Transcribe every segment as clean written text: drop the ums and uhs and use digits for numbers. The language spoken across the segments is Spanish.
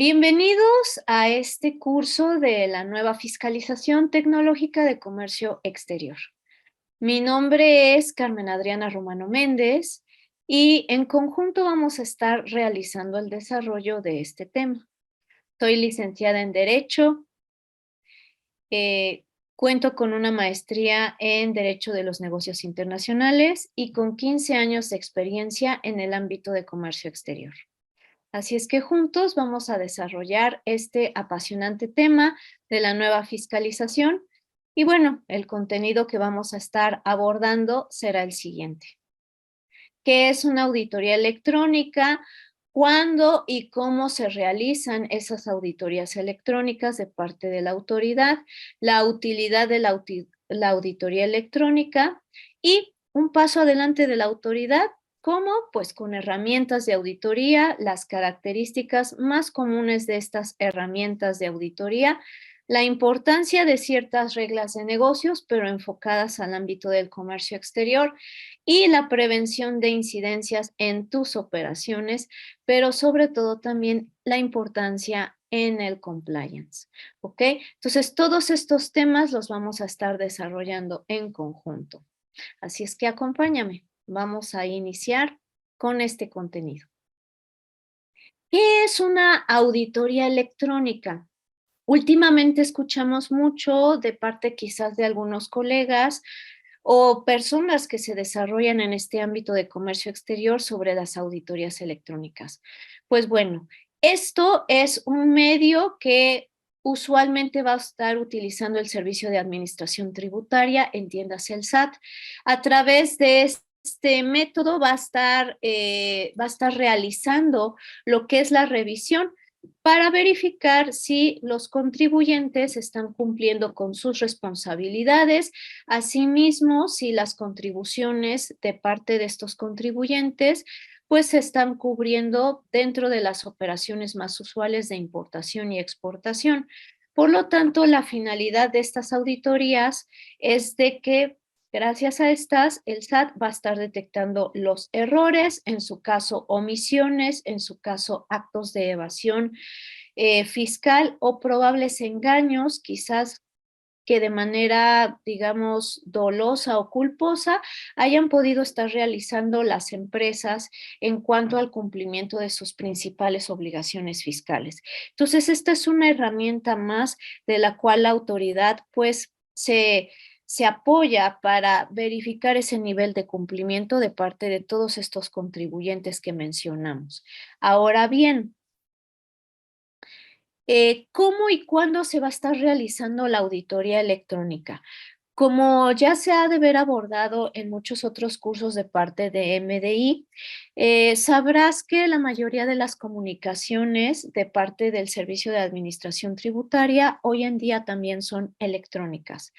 Bienvenidos a este curso de la nueva fiscalización tecnológica de comercio exterior. Mi nombre es Carmen Adriana Romano Méndez y en conjunto vamos a estar realizando el desarrollo de este tema. Soy licenciada en Derecho, cuento con una maestría en Derecho de los Negocios Internacionales y con 15 años de experiencia en el ámbito de comercio exterior. Así es que juntos vamos a desarrollar este apasionante tema de la nueva fiscalización y bueno, el contenido que vamos a estar abordando será el siguiente. ¿Qué es una auditoría electrónica? ¿Cuándo y cómo se realizan esas auditorías electrónicas de parte de la autoridad? La utilidad de la auditoría electrónica y un paso adelante de la autoridad. ¿Cómo? Pues con herramientas de auditoría, las características más comunes de estas herramientas de auditoría, la importancia de ciertas reglas de negocios, pero enfocadas al ámbito del comercio exterior, y la prevención de incidencias en tus operaciones, pero sobre todo también la importancia en el compliance, ¿ok? Entonces, todos estos temas los vamos a estar desarrollando en conjunto. Así es que acompáñame. Vamos a iniciar con este contenido. ¿Qué es una auditoría electrónica? Últimamente escuchamos mucho de parte quizás de algunos colegas o personas que se desarrollan en este ámbito de comercio exterior sobre las auditorías electrónicas. Pues bueno, esto es un medio que usualmente va a estar utilizando el Servicio de Administración Tributaria, entiéndase el SAT, a través de este método va a estar realizando lo que es la revisión para verificar si los contribuyentes están cumpliendo con sus responsabilidades. Asimismo, si las contribuciones de parte de estos contribuyentes pues se están cubriendo dentro de las operaciones más usuales de importación y exportación. Por lo tanto, la finalidad de estas auditorías es de que gracias a estas, el SAT va a estar detectando los errores, en su caso omisiones, en su caso actos de evasión fiscal o probables engaños, quizás que de manera, digamos, dolosa o culposa hayan podido estar realizando las empresas en cuanto al cumplimiento de sus principales obligaciones fiscales. Entonces, esta es una herramienta más de la cual la autoridad, pues, se apoya para verificar ese nivel de cumplimiento de parte de todos estos contribuyentes que mencionamos. Ahora bien, ¿cómo y cuándo se va a estar realizando la auditoría electrónica? Como ya se ha de ver abordado en muchos otros cursos de parte de MDI, sabrás que la mayoría de las comunicaciones de parte del Servicio de Administración Tributaria hoy en día también son electrónicas.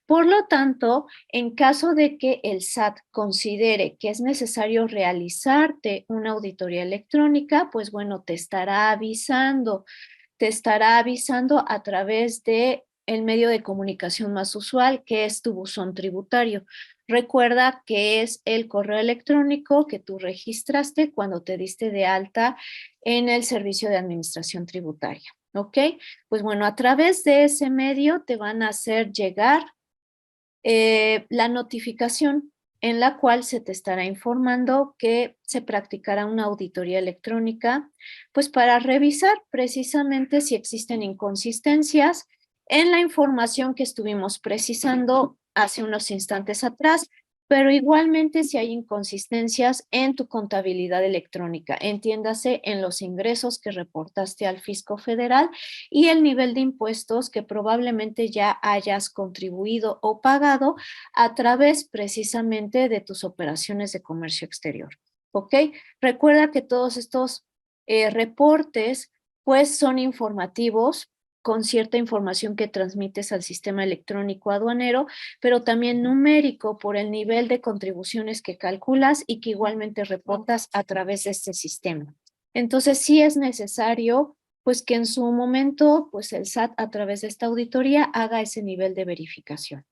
Por lo tanto, en caso de que el SAT considere que es necesario realizarte una auditoría electrónica, pues bueno, te estará avisando a través de el medio de comunicación más usual, que es tu buzón tributario. Recuerda que es el correo electrónico que tú registraste cuando te diste de alta en el Servicio de Administración Tributaria. ¿Ok? Pues bueno, a través de ese medio te van a hacer llegar la notificación en la cual se te estará informando que se practicará una auditoría electrónica, pues para revisar precisamente si existen inconsistencias en la información que estuvimos precisando hace unos instantes atrás, pero igualmente si hay inconsistencias en tu contabilidad electrónica, entiéndase en los ingresos que reportaste al fisco federal y el nivel de impuestos que probablemente ya hayas contribuido o pagado a través precisamente de tus operaciones de comercio exterior. ¿Ok? Recuerda que todos estos reportes pues son informativos con cierta información que transmites al sistema electrónico aduanero, pero también numérico por el nivel de contribuciones que calculas y que igualmente reportas a través de este sistema. Entonces, sí es necesario pues que en su momento, pues el SAT a través de esta auditoría haga ese nivel de verificación.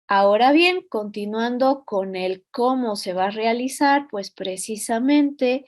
Ahora bien, continuando con el cómo se va a realizar, pues precisamente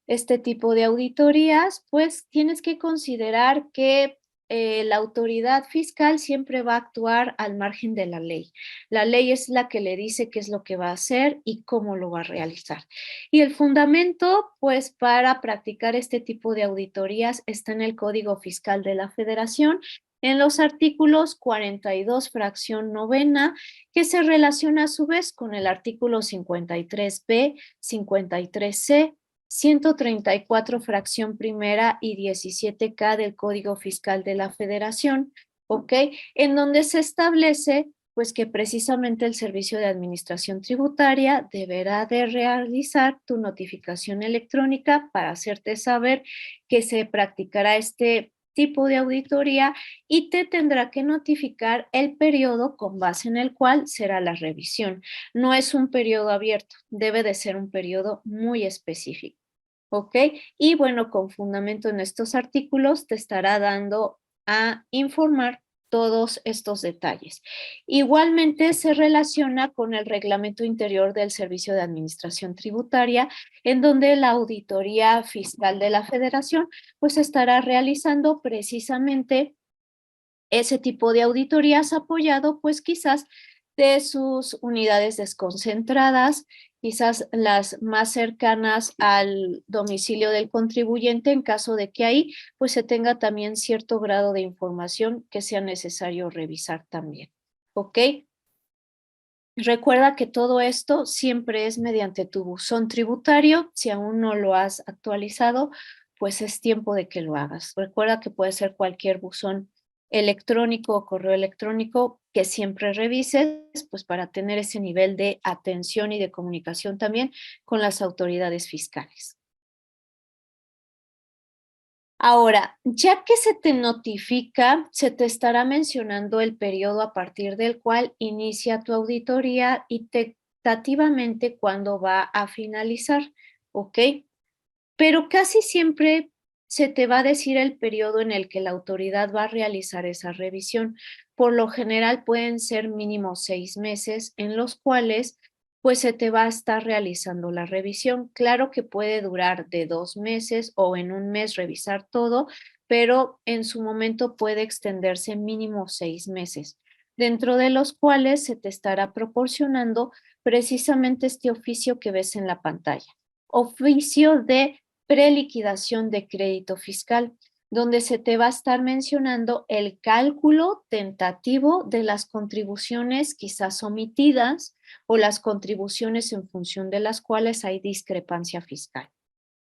este tipo de auditorías, pues tienes que considerar que la autoridad fiscal siempre va a actuar al margen de la ley. La ley es la que le dice qué es lo que va a hacer y cómo lo va a realizar. Y el fundamento, pues, para practicar este tipo de auditorías está en el Código Fiscal de la Federación, en los artículos 42, fracción novena, que se relaciona a su vez con el artículo 53b, 53c, 134, fracción primera y 17K del Código Fiscal de la Federación, ¿ok? En donde se establece pues que precisamente el Servicio de Administración Tributaria deberá de realizar tu notificación electrónica para hacerte saber que se practicará este tipo de auditoría y te tendrá que notificar el periodo con base en el cual será la revisión. No es un periodo abierto, debe de ser un periodo muy específico. ¿Ok? Y bueno, con fundamento en estos artículos te estará dando a informar todos estos detalles. Igualmente se relaciona con el reglamento interior del Servicio de Administración Tributaria, en donde la Auditoría Fiscal de la Federación pues estará realizando precisamente ese tipo de auditorías apoyado pues quizás de sus unidades desconcentradas, quizás las más cercanas al domicilio del contribuyente en caso de que ahí pues se tenga también cierto grado de información que sea necesario revisar también. ¿Ok? Recuerda que todo esto siempre es mediante tu buzón tributario. Si aún no lo has actualizado, pues es tiempo de que lo hagas. Recuerda que puede ser cualquier buzón electrónico o correo electrónico que siempre revises, pues para tener ese nivel de atención y de comunicación también con las autoridades fiscales. Ahora, ya que se te notifica, se te estará mencionando el periodo a partir del cual inicia tu auditoría y tentativamente cuándo va a finalizar, ¿ok? Pero casi siempre se te va a decir el periodo en el que la autoridad va a realizar esa revisión. Por lo general pueden ser mínimo 6 meses en los cuales pues se te va a estar realizando la revisión. Claro que puede durar de 2 meses o en un mes revisar todo, pero en su momento puede extenderse mínimo 6 meses, dentro de los cuales se te estará proporcionando precisamente este oficio que ves en la pantalla. Oficio de preliquidación de crédito fiscal, donde se te va a estar mencionando el cálculo tentativo de las contribuciones quizás omitidas o las contribuciones en función de las cuales hay discrepancia fiscal.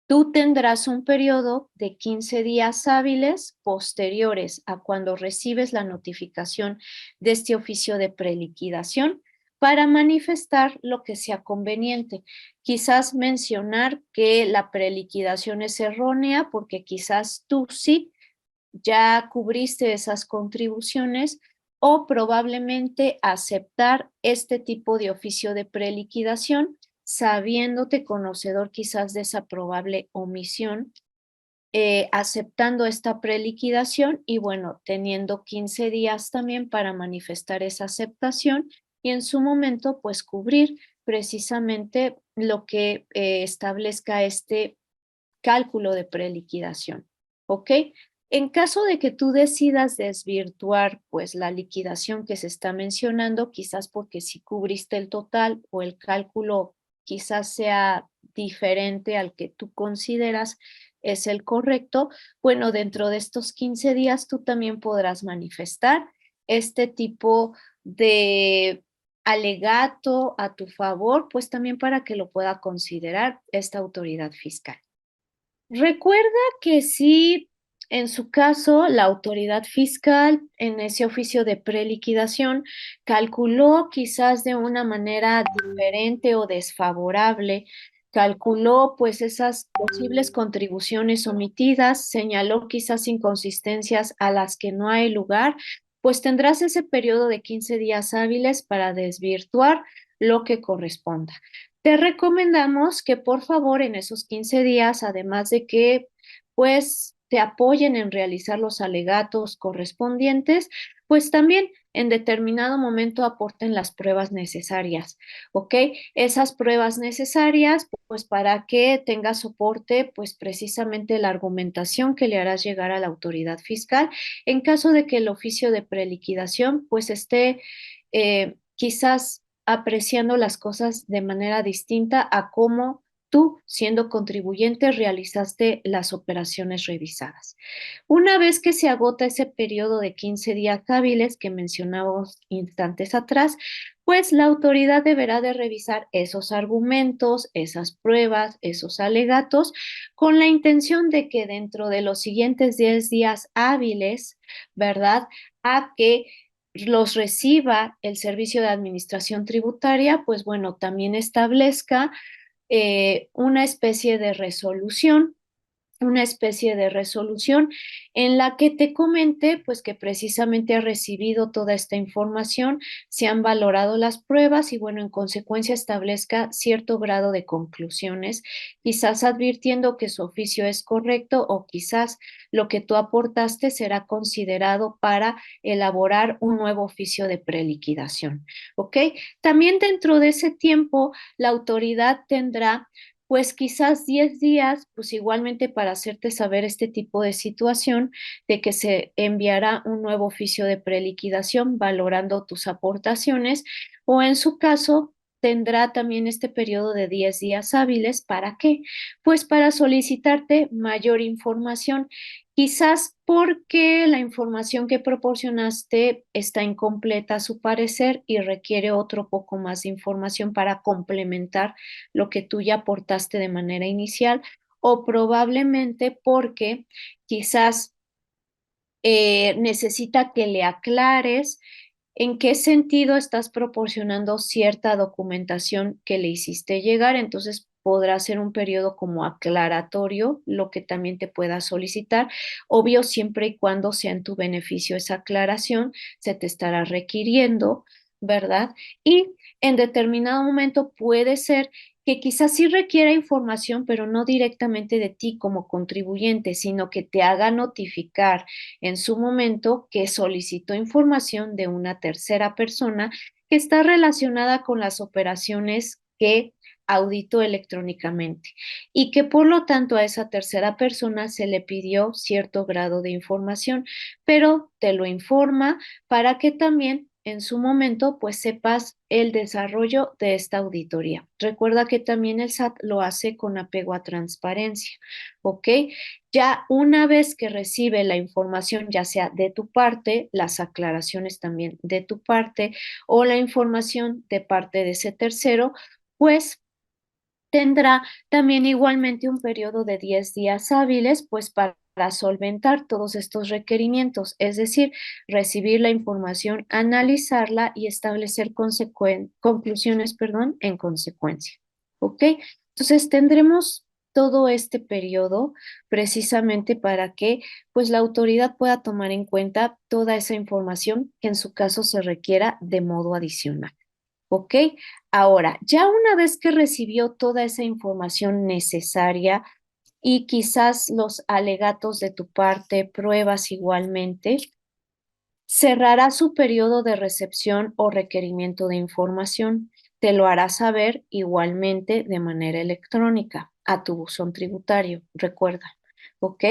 Tú tendrás un periodo de 15 días hábiles posteriores a cuando recibes la notificación de este oficio de preliquidación para manifestar lo que sea conveniente. Quizás mencionar que la preliquidación es errónea porque quizás tú sí ya cubriste esas contribuciones o probablemente aceptar este tipo de oficio de preliquidación sabiéndote conocedor quizás de esa probable omisión, aceptando esta preliquidación y bueno, teniendo 15 días también para manifestar esa aceptación y en su momento pues cubrir precisamente lo que establezca este cálculo de preliquidación, ¿ok? En caso de que tú decidas desvirtuar pues la liquidación que se está mencionando, quizás porque si cubriste el total o el cálculo quizás sea diferente al que tú consideras es el correcto, bueno, dentro de estos 15 días tú también podrás manifestar este tipo de alegato a tu favor, pues también para que lo pueda considerar esta autoridad fiscal. Recuerda que si en su caso la autoridad fiscal en ese oficio de preliquidación calculó quizás de una manera diferente o desfavorable, calculó pues esas posibles contribuciones omitidas, señaló quizás inconsistencias a las que no hay lugar, pues tendrás ese periodo de 15 días hábiles para desvirtuar lo que corresponda. Te recomendamos que por favor en esos 15 días, además de que pues te apoyen en realizar los alegatos correspondientes, pues también en determinado momento aporten las pruebas necesarias, ¿ok? Esas pruebas necesarias, pues para que tenga soporte, pues precisamente la argumentación que le harás llegar a la autoridad fiscal en caso de que el oficio de preliquidación, pues esté quizás apreciando las cosas de manera distinta a cómo tú, siendo contribuyente, realizaste las operaciones revisadas. Una vez que se agota ese periodo de 15 días hábiles que mencionábamos instantes atrás, pues la autoridad deberá de revisar esos argumentos, esas pruebas, esos alegatos, con la intención de que dentro de los siguientes 10 días hábiles, ¿verdad? A que los reciba el Servicio de Administración Tributaria, pues bueno, también establezca una especie de resolución, en la que te comente pues que precisamente ha recibido toda esta información, se han valorado las pruebas y bueno, en consecuencia establezca cierto grado de conclusiones, quizás advirtiendo que su oficio es correcto o quizás lo que tú aportaste será considerado para elaborar un nuevo oficio de preliquidación, ¿ok? También dentro de ese tiempo, la autoridad tendrá pues quizás 10 días, pues igualmente para hacerte saber este tipo de situación, de que se enviará un nuevo oficio de preliquidación valorando tus aportaciones, o en su caso tendrá también este periodo de 10 días hábiles. ¿Para qué? Pues para solicitarte mayor información. Quizás porque la información que proporcionaste está incompleta a su parecer y requiere otro poco más de información para complementar lo que tú ya aportaste de manera inicial, o probablemente porque quizás necesita que le aclares en qué sentido estás proporcionando cierta documentación que le hiciste llegar, entonces podrá ser un periodo como aclaratorio, lo que también te pueda solicitar, obvio siempre y cuando sea en tu beneficio esa aclaración, se te estará requiriendo, ¿verdad? Y en determinado momento puede ser que quizás sí requiera información, pero no directamente de ti como contribuyente, sino que te haga notificar en su momento que solicitó información de una tercera persona que está relacionada con las operaciones que auditó electrónicamente y que por lo tanto a esa tercera persona se le pidió cierto grado de información, pero te lo informa para que también en su momento pues sepas el desarrollo de esta auditoría. Recuerda que también el SAT lo hace con apego a transparencia, ¿ok? Ya una vez que recibe la información, ya sea de tu parte, las aclaraciones también de tu parte o la información de parte de ese tercero, pues tendrá también igualmente un periodo de 10 días hábiles, pues para solventar todos estos requerimientos, es decir, recibir la información, analizarla y establecer conclusiones, perdón, en consecuencia. ¿Ok? Entonces tendremos todo este periodo precisamente para que pues la autoridad pueda tomar en cuenta toda esa información que en su caso se requiera de modo adicional. ¿Ok? Ahora, ya una vez que recibió toda esa información necesaria y quizás los alegatos de tu parte, pruebas igualmente, cerrará su periodo de recepción o requerimiento de información. Te lo hará saber igualmente de manera electrónica a tu buzón tributario, recuerda. ¿Ok?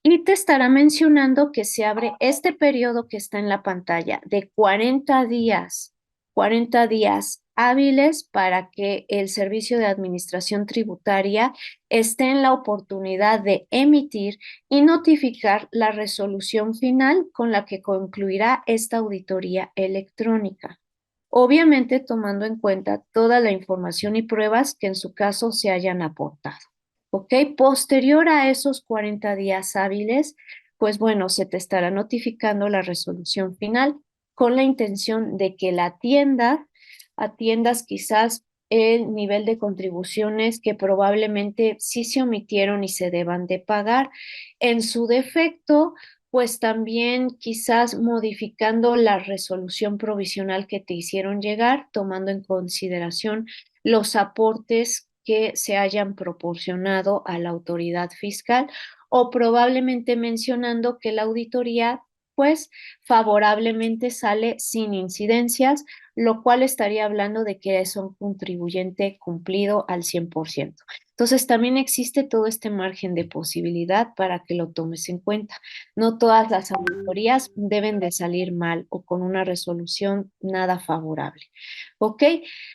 Y te estará mencionando que se abre este periodo que está en la pantalla de 40 días hábiles para que el Servicio de Administración Tributaria esté en la oportunidad de emitir y notificar la resolución final con la que concluirá esta auditoría electrónica. Obviamente tomando en cuenta toda la información y pruebas que en su caso se hayan aportado. ¿Ok? Posterior a esos 40 días hábiles, pues bueno, se te estará notificando la resolución final con la intención de que la atiendas quizás el nivel de contribuciones que probablemente sí se omitieron y se deban de pagar. En su defecto, pues también quizás modificando la resolución provisional que te hicieron llegar, tomando en consideración los aportes que se hayan proporcionado a la autoridad fiscal o probablemente mencionando que la auditoría pues favorablemente sale sin incidencias, lo cual estaría hablando de que es un contribuyente cumplido al 100%. Entonces, también existe todo este margen de posibilidad para que lo tomes en cuenta. No todas las auditorías deben de salir mal o con una resolución nada favorable. ¿Ok?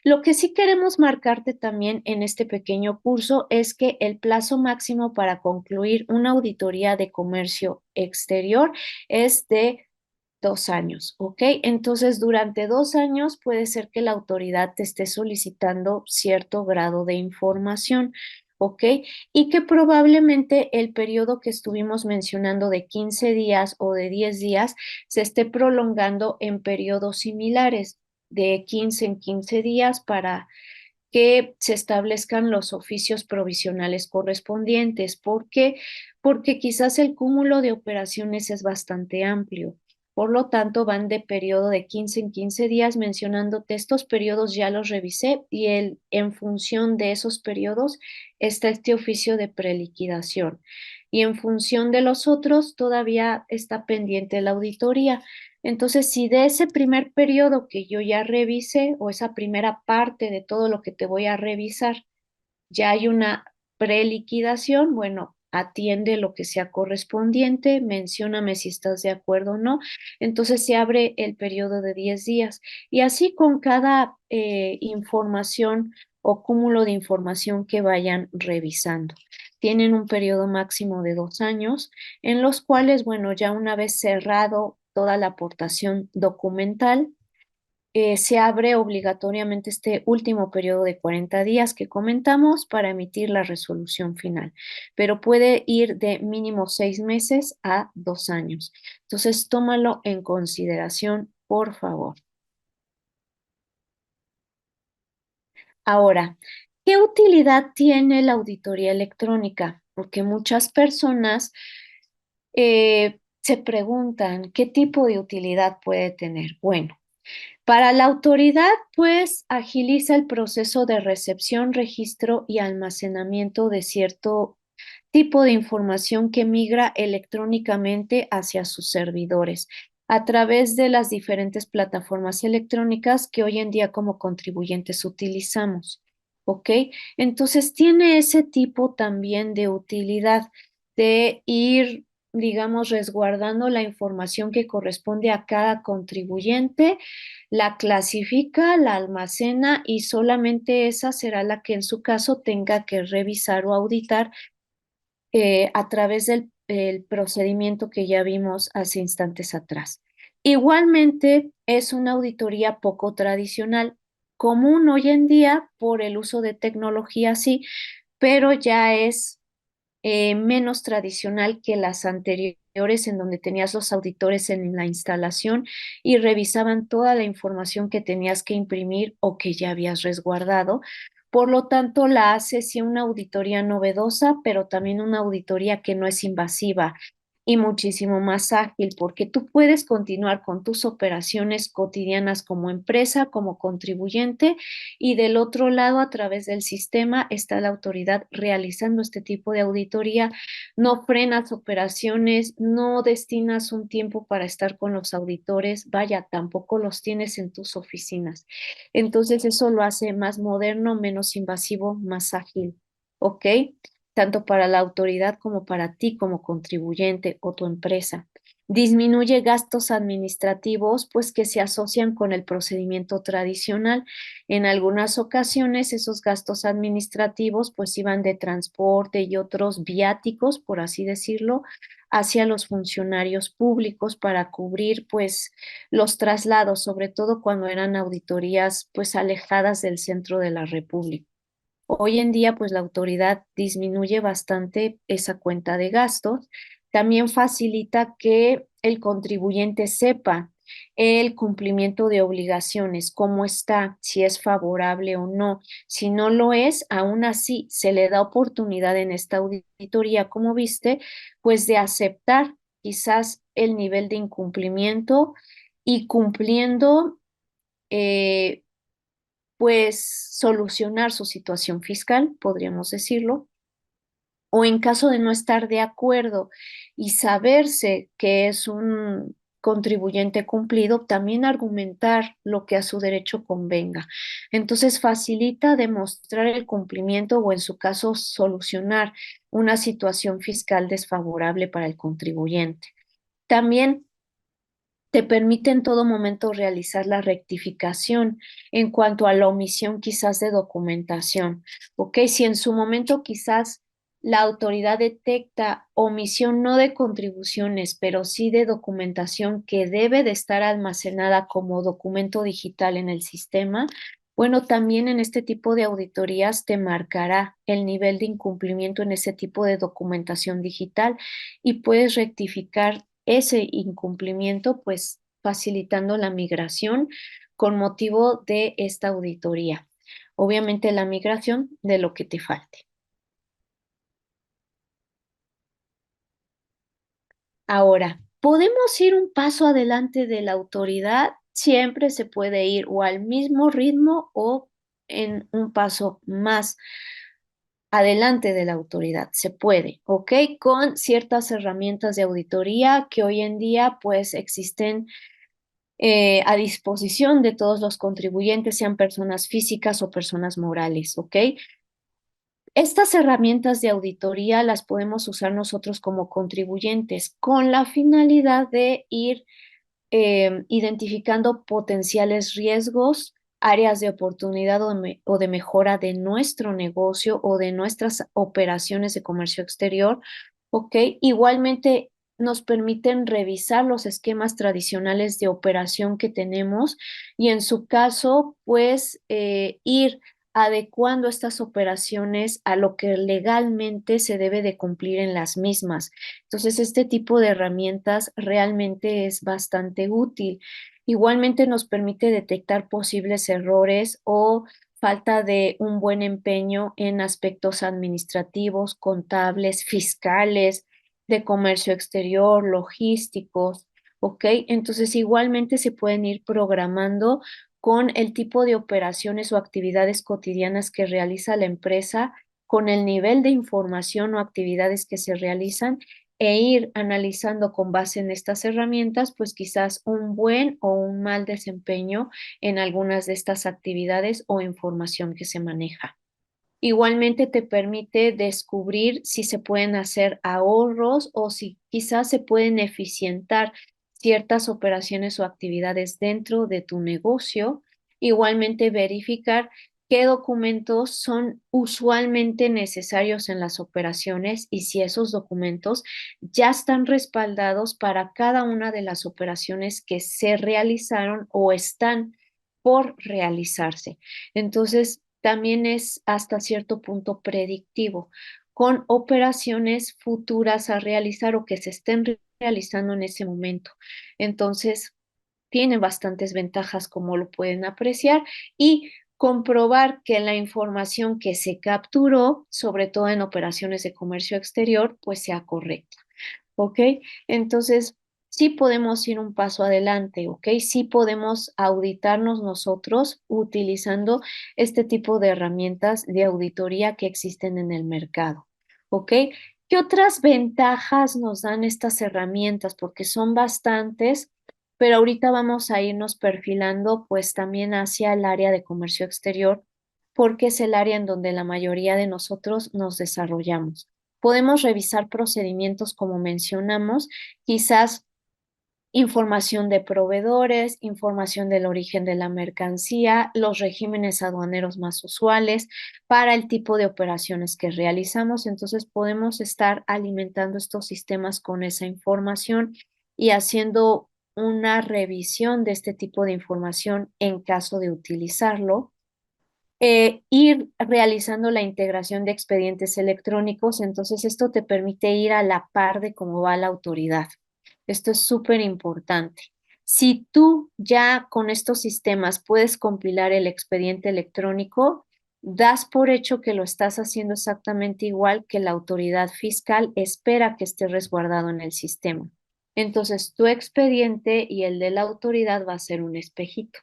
Lo que sí queremos marcarte también en este pequeño curso es que el plazo máximo para concluir una auditoría de comercio exterior es de 2 años, ¿ok? Entonces, durante 2 años puede ser que la autoridad te esté solicitando cierto grado de información, ¿ok? Y que probablemente el periodo que estuvimos mencionando de 15 días o de 10 días se esté prolongando en periodos similares, de 15 en 15 días para que se establezcan los oficios provisionales correspondientes. ¿Por qué? Porque quizás el cúmulo de operaciones es bastante amplio. Por lo tanto, van de periodo de 15 en 15 días mencionándote estos periodos, ya los revisé y en función de esos periodos está este oficio de preliquidación. Y en función de los otros, todavía está pendiente la auditoría. Entonces, si de ese primer periodo que yo ya revisé o esa primera parte de todo lo que te voy a revisar, ya hay una preliquidación, bueno, atiende lo que sea correspondiente, mencióname si estás de acuerdo o no. Entonces se abre el periodo de 10 días y así con cada información o cúmulo de información que vayan revisando. Tienen un periodo máximo de 2 años en los cuales, bueno, ya una vez cerrado toda la aportación documental, se abre obligatoriamente este último periodo de 40 días que comentamos para emitir la resolución final, pero puede ir de mínimo 6 meses a 2 años. Entonces, tómalo en consideración, por favor. Ahora, ¿qué utilidad tiene la auditoría electrónica? Porque muchas personas se preguntan qué tipo de utilidad puede tener. Bueno, para la autoridad, pues agiliza el proceso de recepción, registro y almacenamiento de cierto tipo de información que migra electrónicamente hacia sus servidores a través de las diferentes plataformas electrónicas que hoy en día como contribuyentes utilizamos. ¿Ok? Entonces tiene ese tipo también de utilidad de ir, digamos, resguardando la información que corresponde a cada contribuyente, la clasifica, la almacena y solamente esa será la que en su caso tenga que revisar o auditar a través del el procedimiento que ya vimos hace instantes atrás. Igualmente, es una auditoría poco tradicional, común hoy en día por el uso de tecnología, sí, pero ya es menos tradicional que las anteriores en donde tenías los auditores en la instalación y revisaban toda la información que tenías que imprimir o que ya habías resguardado. Por lo tanto, la hace sí una auditoría novedosa, pero también una auditoría que no es invasiva y muchísimo más ágil, porque tú puedes continuar con tus operaciones cotidianas como empresa, como contribuyente, y del otro lado, a través del sistema, está la autoridad realizando este tipo de auditoría. No frenas operaciones, no destinas un tiempo para estar con los auditores, vaya, tampoco los tienes en tus oficinas. Entonces, eso lo hace más moderno, menos invasivo, más ágil. ¿Ok? Tanto para la autoridad como para ti como contribuyente o tu empresa. Disminuye gastos administrativos, pues que se asocian con el procedimiento tradicional. En algunas ocasiones esos gastos administrativos pues iban de transporte y otros viáticos, por así decirlo, hacia los funcionarios públicos para cubrir pues los traslados, sobre todo cuando eran auditorías pues alejadas del centro de la República. Hoy en día, pues la autoridad disminuye bastante esa cuenta de gastos. También facilita que el contribuyente sepa el cumplimiento de obligaciones, cómo está, si es favorable o no. Si no lo es, aún así se le da oportunidad en esta auditoría, como viste, pues de aceptar quizás el nivel de incumplimiento y cumpliendo eh, pues solucionar su situación fiscal, podríamos decirlo, o en caso de no estar de acuerdo y saberse que es un contribuyente cumplido, también argumentar lo que a su derecho convenga. Entonces, facilita demostrar el cumplimiento o, en su caso, solucionar una situación fiscal desfavorable para el contribuyente. También te permite en todo momento realizar la rectificación en cuanto a la omisión quizás de documentación. ¿Ok? Si en su momento quizás la autoridad detecta omisión no de contribuciones, pero sí de documentación que debe de estar almacenada como documento digital en el sistema, bueno, también en este tipo de auditorías te marcará el nivel de incumplimiento en ese tipo de documentación digital y puedes rectificar ese incumplimiento, pues facilitando la migración con motivo de esta auditoría. Obviamente la migración de lo que te falte. Ahora, ¿podemos ir un paso adelante de la autoridad? Siempre se puede ir o al mismo ritmo o en un paso más adelante de la autoridad. Se puede, ¿ok? Con ciertas herramientas de auditoría que hoy en día pues existen a disposición de todos los contribuyentes, sean personas físicas o personas morales, ¿ok? Estas herramientas de auditoría las podemos usar nosotros como contribuyentes con la finalidad de ir identificando potenciales riesgos, áreas de oportunidad o de mejora de nuestro negocio o de nuestras operaciones de comercio exterior, ¿ok? Igualmente nos permiten revisar los esquemas tradicionales de operación que tenemos y, en su caso, pues ir adecuando estas operaciones a lo que legalmente se debe de cumplir en las mismas. Entonces, este tipo de herramientas realmente es bastante útil. Igualmente nos permite detectar posibles errores o falta de un buen empeño en aspectos administrativos, contables, fiscales, de comercio exterior, logísticos, ¿ok? Entonces, igualmente se pueden ir programando con el tipo de operaciones o actividades cotidianas que realiza la empresa, con el nivel de información o actividades que se realizan, e ir analizando con base en estas herramientas, pues quizás un buen o un mal desempeño en algunas de estas actividades o información que se maneja. Igualmente te permite descubrir si se pueden hacer ahorros o si quizás se pueden eficientar ciertas operaciones o actividades dentro de tu negocio. Igualmente verificar qué documentos son usualmente necesarios en las operaciones y si esos documentos ya están respaldados para cada una de las operaciones que se realizaron o están por realizarse. Entonces, también es hasta cierto punto predictivo, con operaciones futuras a realizar o que se estén realizando en ese momento. Entonces, tiene bastantes ventajas, como lo pueden apreciar, y comprobar que la información que se capturó, sobre todo en operaciones de comercio exterior, pues sea correcta. ¿Ok? Entonces, sí podemos ir un paso adelante, ¿ok? Sí podemos auditarnos nosotros utilizando este tipo de herramientas de auditoría que existen en el mercado, ¿ok? ¿Qué otras ventajas nos dan estas herramientas? Porque son bastantes, pero ahorita vamos a irnos perfilando pues también hacia el área de comercio exterior, porque es el área en donde la mayoría de nosotros nos desarrollamos. Podemos revisar procedimientos como mencionamos, quizás información de proveedores, información del origen de la mercancía, los regímenes aduaneros más usuales para el tipo de operaciones que realizamos. Entonces podemos estar alimentando estos sistemas con esa información y haciendo una revisión de este tipo de información en caso de utilizarlo. Ir realizando la integración de expedientes electrónicos, entonces esto te permite ir a la par de cómo va la autoridad. Esto es súper importante. Si tú ya con estos sistemas puedes compilar el expediente electrónico, das por hecho que lo estás haciendo exactamente igual que la autoridad fiscal espera que esté resguardado en el sistema. Entonces, tu expediente y el de la autoridad va a ser un espejito.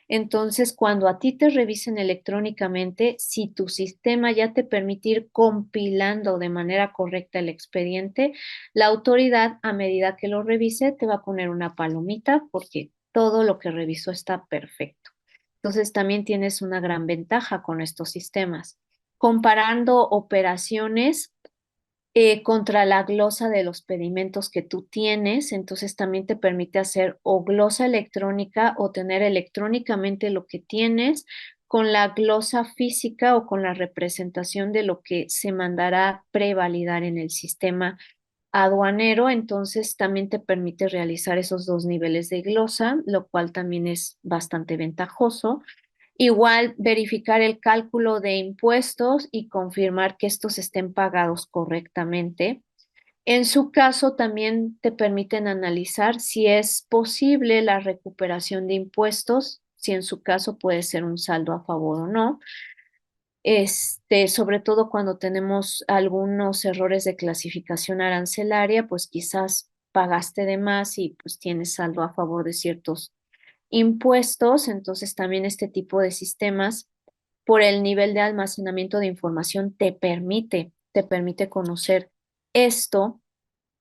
Entonces, cuando a ti te revisen electrónicamente, si tu sistema ya te permite ir compilando de manera correcta el expediente, la autoridad, a medida que lo revise, te va a poner una palomita porque todo lo que revisó está perfecto. Entonces, también tienes una gran ventaja con estos sistemas. Comparando operaciones contra la glosa de los pedimentos que tú tienes, entonces también te permite hacer o glosa electrónica o tener electrónicamente lo que tienes con la glosa física o con la representación de lo que se mandará prevalidar en el sistema aduanero, entonces también te permite realizar esos dos niveles de glosa, lo cual también es bastante ventajoso. Igual verificar el cálculo de impuestos y confirmar que estos estén pagados correctamente. En su caso, también te permiten analizar si es posible la recuperación de impuestos, si en su caso puede ser un saldo a favor o no. Sobre todo cuando tenemos algunos errores de clasificación arancelaria, pues quizás pagaste de más y pues tienes saldo a favor de ciertos impuestos, entonces también este tipo de sistemas, por el nivel de almacenamiento de información, te permite conocer esto.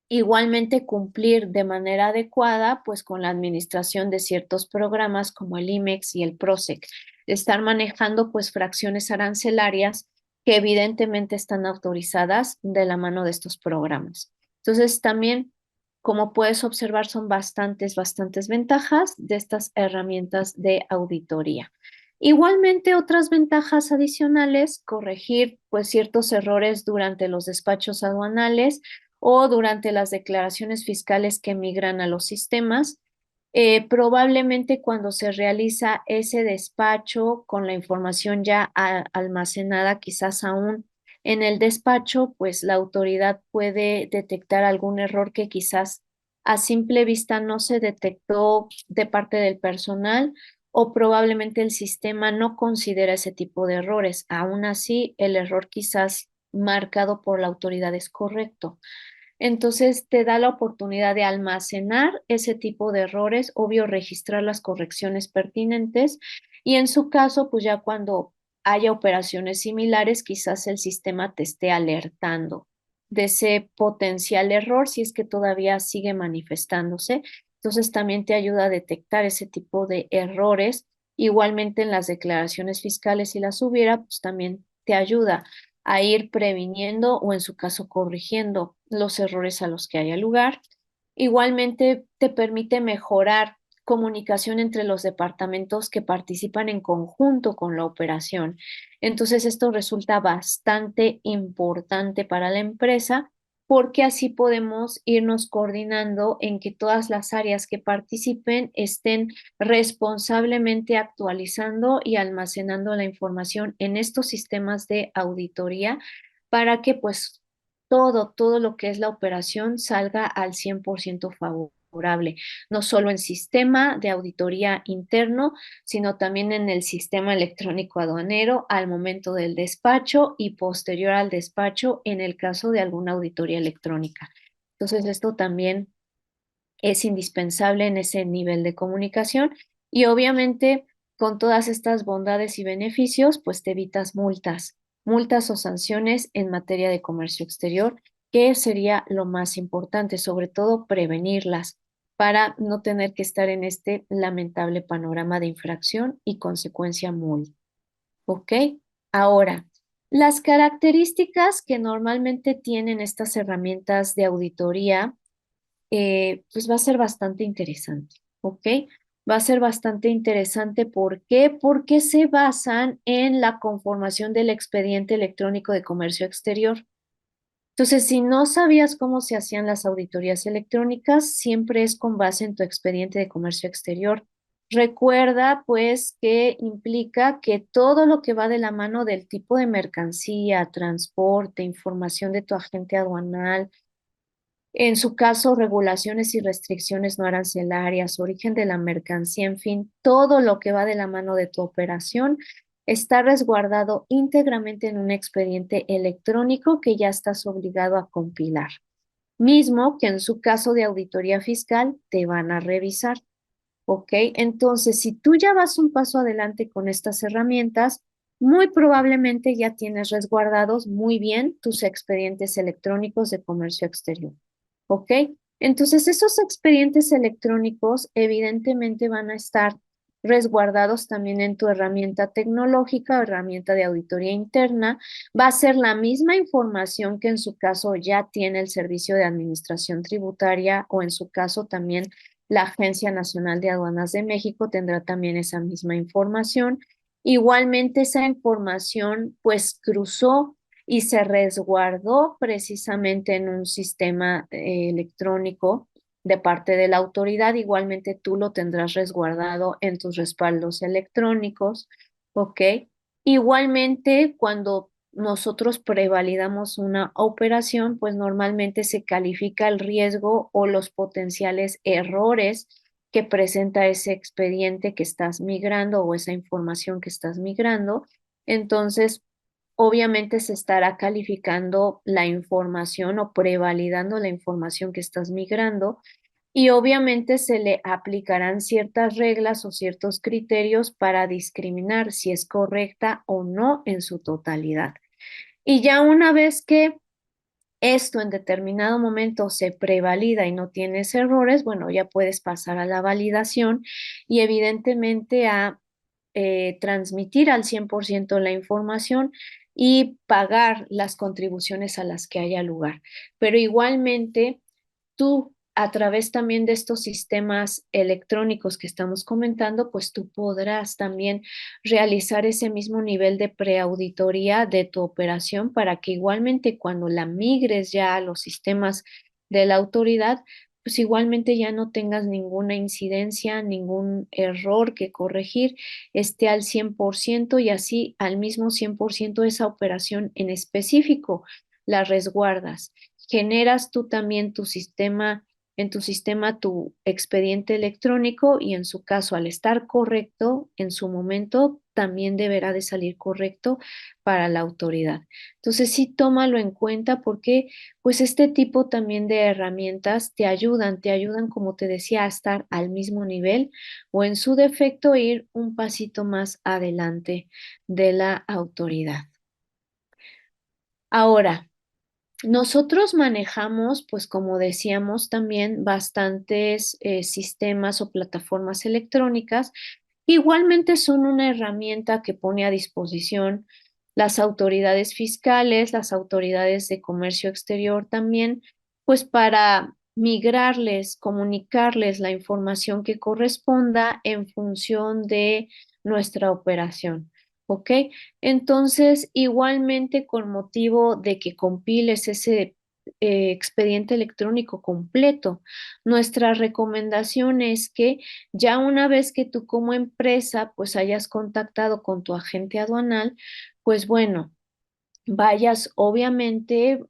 Igualmente cumplir de manera adecuada, pues con la administración de ciertos programas como el IMEX y el PROSEC, estar manejando pues fracciones arancelarias que evidentemente están autorizadas de la mano de estos programas. Entonces también, como puedes observar, son bastantes ventajas de estas herramientas de auditoría. Igualmente, otras ventajas adicionales, corregir pues ciertos errores durante los despachos aduanales o durante las declaraciones fiscales que migran a los sistemas. Probablemente cuando se realiza ese despacho con la información ya almacenada, quizás aún en el despacho, pues la autoridad puede detectar algún error que quizás a simple vista no se detectó de parte del personal o probablemente el sistema no considera ese tipo de errores. Aún así, el error quizás marcado por la autoridad es correcto. Entonces te da la oportunidad de almacenar ese tipo de errores, obvio, registrar las correcciones pertinentes y en su caso, pues ya cuando haya operaciones similares, quizás el sistema te esté alertando de ese potencial error si es que todavía sigue manifestándose. Entonces también te ayuda a detectar ese tipo de errores. Igualmente en las declaraciones fiscales, si las hubiera, pues también te ayuda a ir previniendo o en su caso corrigiendo los errores a los que haya lugar. Igualmente te permite mejorar comunicación entre los departamentos que participan en conjunto con la operación. Entonces esto resulta bastante importante para la empresa porque así podemos irnos coordinando en que todas las áreas que participen estén responsablemente actualizando y almacenando la información en estos sistemas de auditoría para que pues todo lo que es la operación salga al 100% favorable, no solo en sistema de auditoría interno, sino también en el sistema electrónico aduanero al momento del despacho y posterior al despacho en el caso de alguna auditoría electrónica. Entonces, esto también es indispensable en ese nivel de comunicación y obviamente con todas estas bondades y beneficios, pues te evitas multas o sanciones en materia de comercio exterior, que sería lo más importante, sobre todo prevenirlas para no tener que estar en este lamentable panorama de infracción y consecuencia multa. ¿Ok? Ahora, las características que normalmente tienen estas herramientas de auditoría pues va a ser bastante interesante, ¿ok? Va a ser bastante interesante. ¿Por qué? Porque se basan en la conformación del expediente electrónico de comercio exterior. Entonces, si no sabías cómo se hacían las auditorías electrónicas, siempre es con base en tu expediente de comercio exterior. Recuerda, pues, que implica que todo lo que va de la mano del tipo de mercancía, transporte, información de tu agente aduanal, en su caso, regulaciones y restricciones no arancelarias, origen de la mercancía, en fin, todo lo que va de la mano de tu operación está resguardado íntegramente en un expediente electrónico que ya estás obligado a compilar, mismo que en su caso de auditoría fiscal te van a revisar. ¿ok? Entonces, si tú ya vas un paso adelante con estas herramientas, muy probablemente ya tienes resguardados muy bien tus expedientes electrónicos de comercio exterior, ¿ok? Entonces, esos expedientes electrónicos evidentemente van a estar resguardados también en tu herramienta tecnológica o herramienta de auditoría interna. Va a ser la misma información que en su caso ya tiene el Servicio de Administración Tributaria o en su caso también la Agencia Nacional de Aduanas de México tendrá también esa misma información. Igualmente esa información pues cruzó y se resguardó precisamente en un sistema electrónico de parte de la autoridad. Igualmente tú lo tendrás resguardado en tus respaldos electrónicos, ¿ok? Igualmente cuando nosotros prevalidamos una operación, pues normalmente se califica el riesgo o los potenciales errores que presenta ese expediente que estás migrando o esa información que estás migrando. Entonces, obviamente se estará calificando la información o prevalidando la información que estás migrando y obviamente se le aplicarán ciertas reglas o ciertos criterios para discriminar si es correcta o no en su totalidad. Y ya una vez que esto en determinado momento se prevalida y no tienes errores, bueno, ya puedes pasar a la validación y evidentemente a transmitir al 100% la información y pagar las contribuciones a las que haya lugar. Pero igualmente, tú a través también de estos sistemas electrónicos que estamos comentando, pues tú podrás también realizar ese mismo nivel de preauditoría de tu operación para que igualmente cuando la migres ya a los sistemas de la autoridad, pues igualmente ya no tengas ninguna incidencia, ningún error que corregir, esté al 100% y así al mismo 100% esa operación en específico la resguardas. Generas tú también tu sistema, en tu sistema tu expediente electrónico y en su caso, al estar correcto, en su momento también deberá de salir correcto para la autoridad. Entonces, sí, tómalo en cuenta porque pues este tipo también de herramientas te ayudan, como te decía, a estar al mismo nivel o en su defecto ir un pasito más adelante de la autoridad. Ahora, nosotros manejamos, pues como decíamos, también bastantes sistemas o plataformas electrónicas. Igualmente son una herramienta que pone a disposición las autoridades fiscales, las autoridades de comercio exterior también, pues para migrarles, comunicarles la información que corresponda en función de nuestra operación. ¿Ok? Entonces, igualmente con motivo de que compiles ese expediente electrónico completo, nuestra recomendación es que ya una vez que tú como empresa pues hayas contactado con tu agente aduanal, pues bueno, vayas obviamente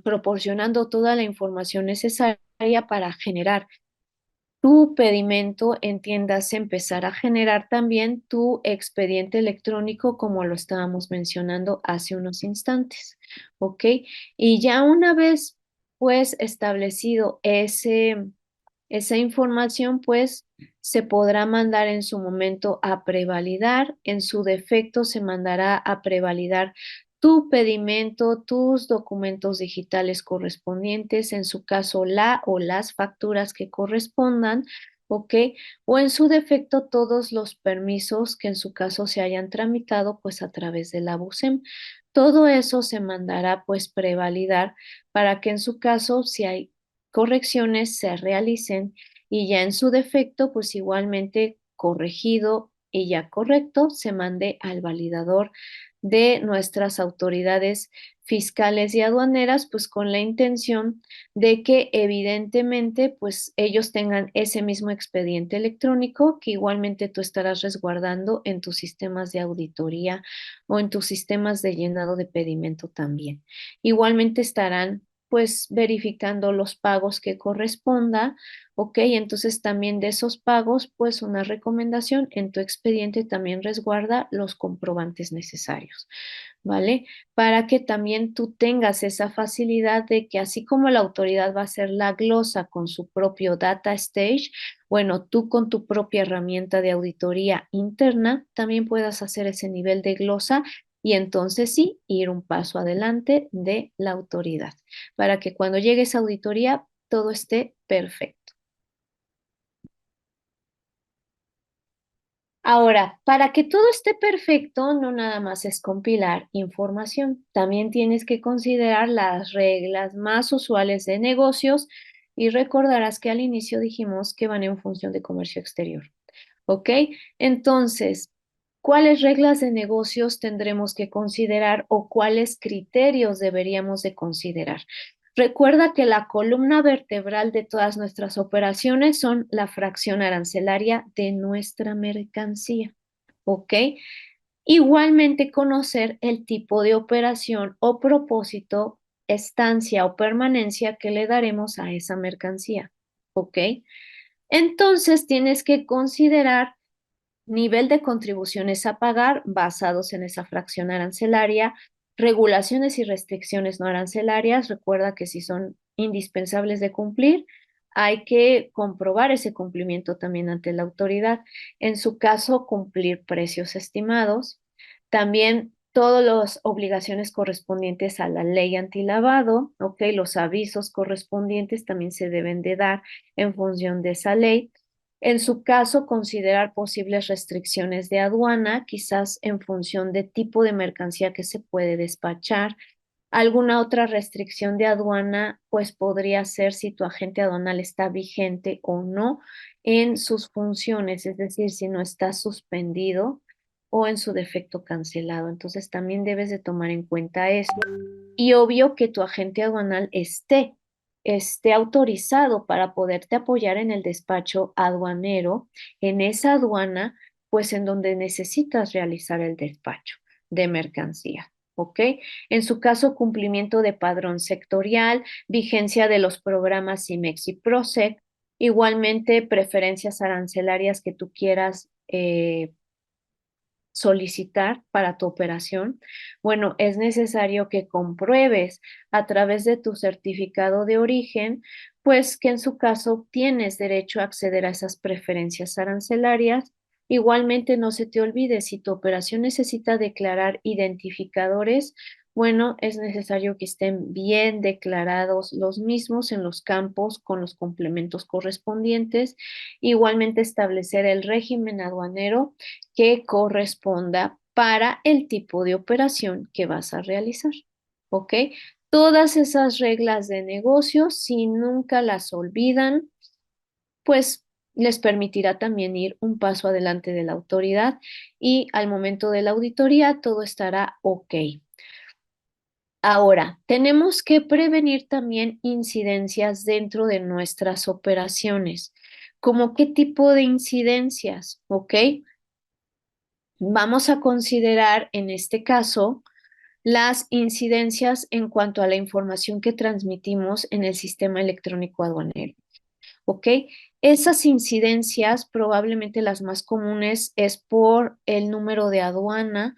proporcionando toda la información necesaria para generar tu pedimento, entiendas, empezar a generar también tu expediente electrónico como lo estábamos mencionando hace unos instantes, ¿ok? Y ya una vez pues establecido esa información, pues se podrá mandar en su momento a prevalidar, en su defecto se mandará a prevalidar tu pedimento, tus documentos digitales correspondientes, en su caso la o las facturas que correspondan, ¿ok? O en su defecto todos los permisos que en su caso se hayan tramitado pues a través de la BUSEM. Todo eso se mandará pues prevalidar para que en su caso si hay correcciones se realicen y ya en su defecto pues igualmente corregido y ya correcto se mande al validador de nuestras autoridades fiscales y aduaneras, pues con la intención de que evidentemente pues ellos tengan ese mismo expediente electrónico que igualmente tú estarás resguardando en tus sistemas de auditoría o en tus sistemas de llenado de pedimento también. Igualmente estarán pues verificando los pagos que corresponda, ¿ok? Entonces también de esos pagos, pues una recomendación, en tu expediente también resguarda los comprobantes necesarios. ¿vale? Para que también tú tengas esa facilidad de que así como la autoridad va a hacer la glosa con su propio data stage, bueno, tú con tu propia herramienta de auditoría interna también puedas hacer ese nivel de glosa y entonces sí, ir un paso adelante de la autoridad, para que cuando llegue esa auditoría todo esté perfecto. Ahora, para que todo esté perfecto, no nada más es compilar información, también tienes que considerar las reglas más usuales de negocios y recordarás que al inicio dijimos que van en función de comercio exterior. ¿Ok? Entonces, ¿cuáles reglas de negocios tendremos que considerar o cuáles criterios deberíamos de considerar? Recuerda que la columna vertebral de todas nuestras operaciones son la fracción arancelaria de nuestra mercancía. ¿Ok? Igualmente conocer el tipo de operación o propósito, estancia o permanencia que le daremos a esa mercancía. ¿Ok? Entonces tienes que considerar nivel de contribuciones a pagar basados en esa fracción arancelaria, regulaciones y restricciones no arancelarias. Recuerda que si son indispensables de cumplir, hay que comprobar ese cumplimiento también ante la autoridad. En su caso, cumplir precios estimados. También todas las obligaciones correspondientes a la ley antilavado, ¿ok? Los avisos correspondientes también se deben de dar en función de esa ley. En su caso, considerar posibles restricciones de aduana, quizás en función de tipo de mercancía que se puede despachar. Alguna otra restricción de aduana, pues podría ser si tu agente aduanal está vigente o no en sus funciones, es decir, si no está suspendido o en su defecto cancelado. Entonces también debes de tomar en cuenta eso. Y obvio que tu agente aduanal esté autorizado para poderte apoyar en el despacho aduanero, en esa aduana, pues en donde necesitas realizar el despacho de mercancía. ¿Ok? En su caso, cumplimiento de padrón sectorial, vigencia de los programas IMEX y PROSEC, igualmente preferencias arancelarias que tú quieras solicitar para tu operación, bueno, es necesario que compruebes a través de tu certificado de origen, pues que en su caso tienes derecho a acceder a esas preferencias arancelarias. Igualmente, no se te olvide, si tu operación necesita declarar identificadores, bueno, es necesario que estén bien declarados los mismos en los campos con los complementos correspondientes. Igualmente, establecer el régimen aduanero que corresponda para el tipo de operación que vas a realizar. ¿Ok? Todas esas reglas de negocio, si nunca las olvidan, pues les permitirá también ir un paso adelante de la autoridad y al momento de la auditoría todo estará ok. Ahora, tenemos que prevenir también incidencias dentro de nuestras operaciones. ¿Cómo qué tipo de incidencias? ¿Ok? Vamos a considerar en este caso las incidencias en cuanto a la información que transmitimos en el sistema electrónico aduanero. ¿Ok? Esas incidencias, probablemente las más comunes, es por el número de aduana,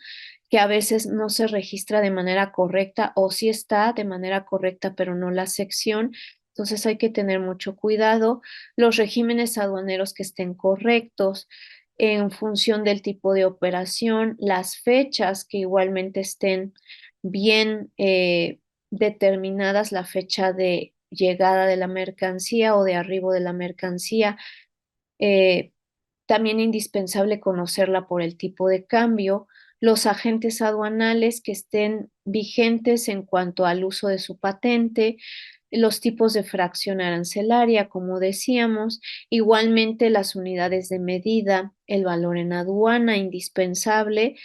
que a veces no se registra de manera correcta o sí está de manera correcta, pero no la sección. Entonces hay que tener mucho cuidado. Los regímenes aduaneros que estén correctos en función del tipo de operación, las fechas que igualmente estén bien determinadas, la fecha de llegada de la mercancía o de arribo de la mercancía. Eh, También indispensable conocerla por el tipo de cambio, los agentes aduanales que estén vigentes en cuanto al uso de su patente, los tipos de fracción arancelaria, como decíamos, igualmente las unidades de medida, el valor en aduana, indispensable,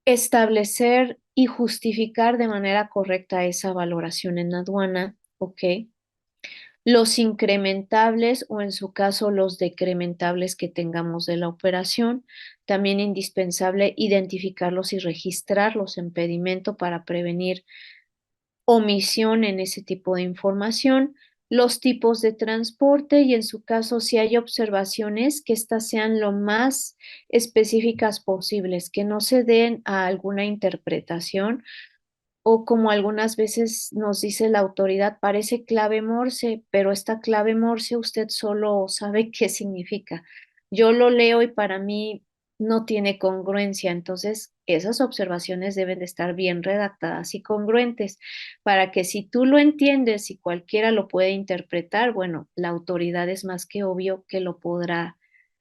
establecer y justificar de manera correcta esa valoración en aduana, ¿ok? Los incrementables o en su caso los decrementables que tengamos de la operación. También indispensable identificarlos y registrarlos en pedimento para prevenir omisión en ese tipo de información. los tipos de transporte y en su caso si hay observaciones que éstas sean lo más específicas posibles, que no se den a alguna interpretación o como algunas veces nos dice la autoridad, parece clave Morse, pero esta clave Morse usted solo sabe qué significa. Yo lo leo y para mí no tiene congruencia, entonces esas observaciones deben de estar bien redactadas y congruentes para que si tú lo entiendes y cualquiera lo puede interpretar, bueno, la autoridad es más que obvio que lo podrá